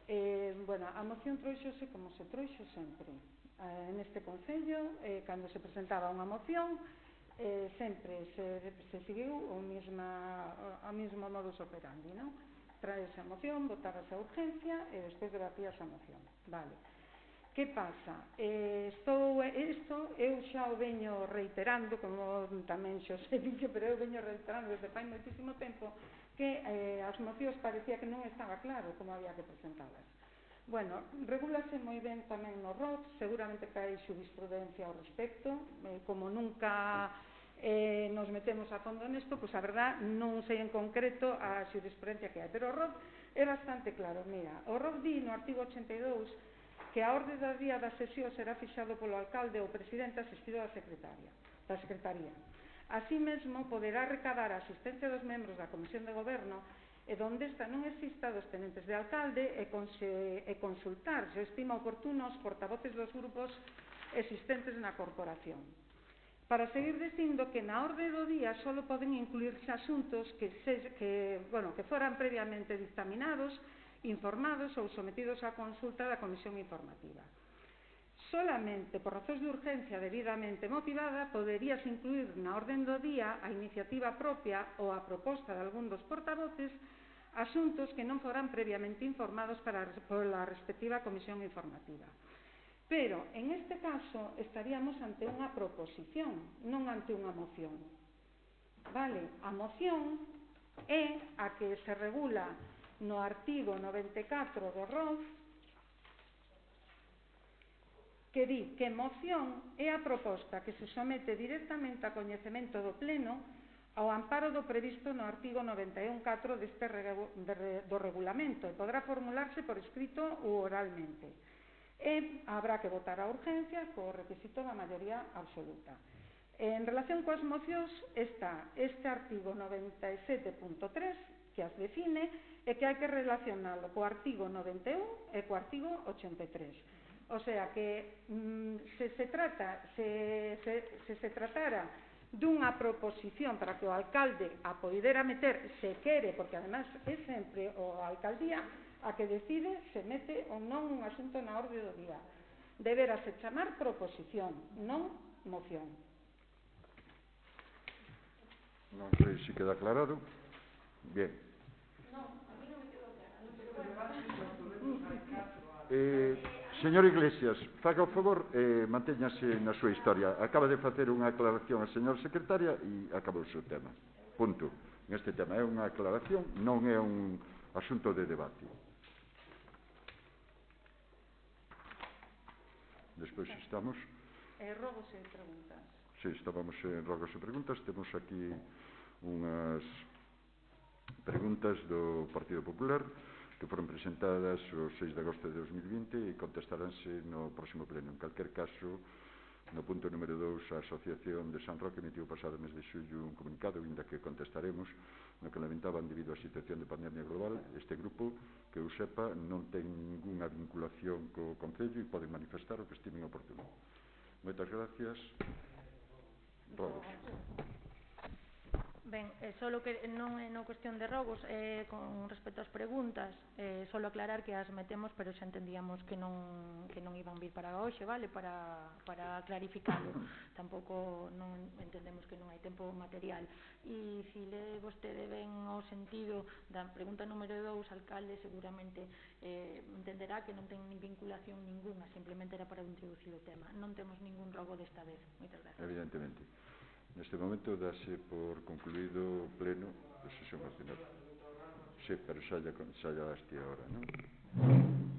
A moción trouxose como se trouxo sempre. neste Concello, cando se presentaba unha moción, sempre se seguiu o mesmo modus operandi, non? Traese a moción, votárase a urgencia e despois debatíase a moción. Vale. Que pasa? Isto eu xa o veño reiterando, como tamén Xosé dixo, pero eu veño reiterando desde fai moitísimo tempo que as mocións parecía que non estaba claro como había que presentalas. Bueno, regúlase moi ben tamén no ROC, seguramente que hai xurisprudencia ao respecto, como nunca nos metemos a fondo nesto, pois a verdad non sei en concreto a xurisprudencia que hai, pero o ROC é bastante claro. Mira, o ROC di no artigo 82 que a orde do día da sesión será fixado polo alcalde ou presidente asistido da secretaría. Así mesmo, poderá recabar a asistencia dos membros da Comisión de Goberno e donde esta non exista dos tenentes de alcalde e consultar, se estima oportuno, os portavoces dos grupos existentes na corporación. Para seguir dicindo que na orde do día só poden incluirse asuntos que foran previamente dictaminados, informados ou sometidos á consulta da Comisión Informativa. Solamente por razóns de urgencia debidamente motivada poderíase incluir na orden do día a iniciativa propia ou a proposta de algún dos portavoces asuntos que non foran previamente informados pola respectiva Comisión Informativa. Pero, en este caso, estaríamos ante unha proposición, non ante unha moción. Vale, a moción é a que se regula no artigo 94 do ROF, que di que moción é a proposta que se somete directamente a coñecemento do Pleno ao amparo do previsto no artigo 91.4 do regulamento e podrá formularse por escrito ou oralmente. E habrá que votar a urgencia co requisito da maioría absoluta. En relación coas mocións está este artigo 97.3 que as define e que hai que relacionalo co artigo 91 e co artigo 83. O sea que se se tratara dunha proposición para que o alcalde a poidera meter se quere, porque además é sempre a alcaldía a que decide se mete ou non un asunto na orde do día. Deberase chamar proposición, non moción. Non sei se queda aclarado. Bien. Non, a mí non me quedou claro. Señor Iglesias, faga o favor e mantéñase na súa historia. Acaba de facer unha aclaración a señor secretaria e acabou o seu tema. Punto. Neste tema é unha aclaración, non é un asunto de debate. Despois estamos... Rogos e preguntas. Sí, estábamos en rogos e preguntas. Temos aquí unhas preguntas do Partido Popular que foron presentadas o 6 de agosto de 2020 e contestaránse no próximo pleno. En calquer caso, no punto número 2, a Asociación de San Roque emitiu o pasado mes de xullo un comunicado, ainda que contestaremos, no que lamentaban debido á situación de pandemia global. Este grupo, que eu sepa, non ten ninguna vinculación co Concello e poden manifestar o que estimen oportuno. Moitas gracias. Rogos. Ben, solo que non é no cuestión de rogos, con respecto ás preguntas, solo aclarar que as metemos, pero xa entendíamos que non iban vir para hoxe, vale? Para clarificarlo. Tampouco non entendemos que non hai tempo material. E se le vostede ben o sentido da pregunta número 2, alcalde, seguramente entenderá que non ten vinculación ninguna, simplemente era para introducir o tema. Non temos ningún rogo desta vez. Moitas gracias. Evidentemente. Neste momento dase por concluído o pleno de sesión ordinaria. Sí, pero xa lle deste a hora, non?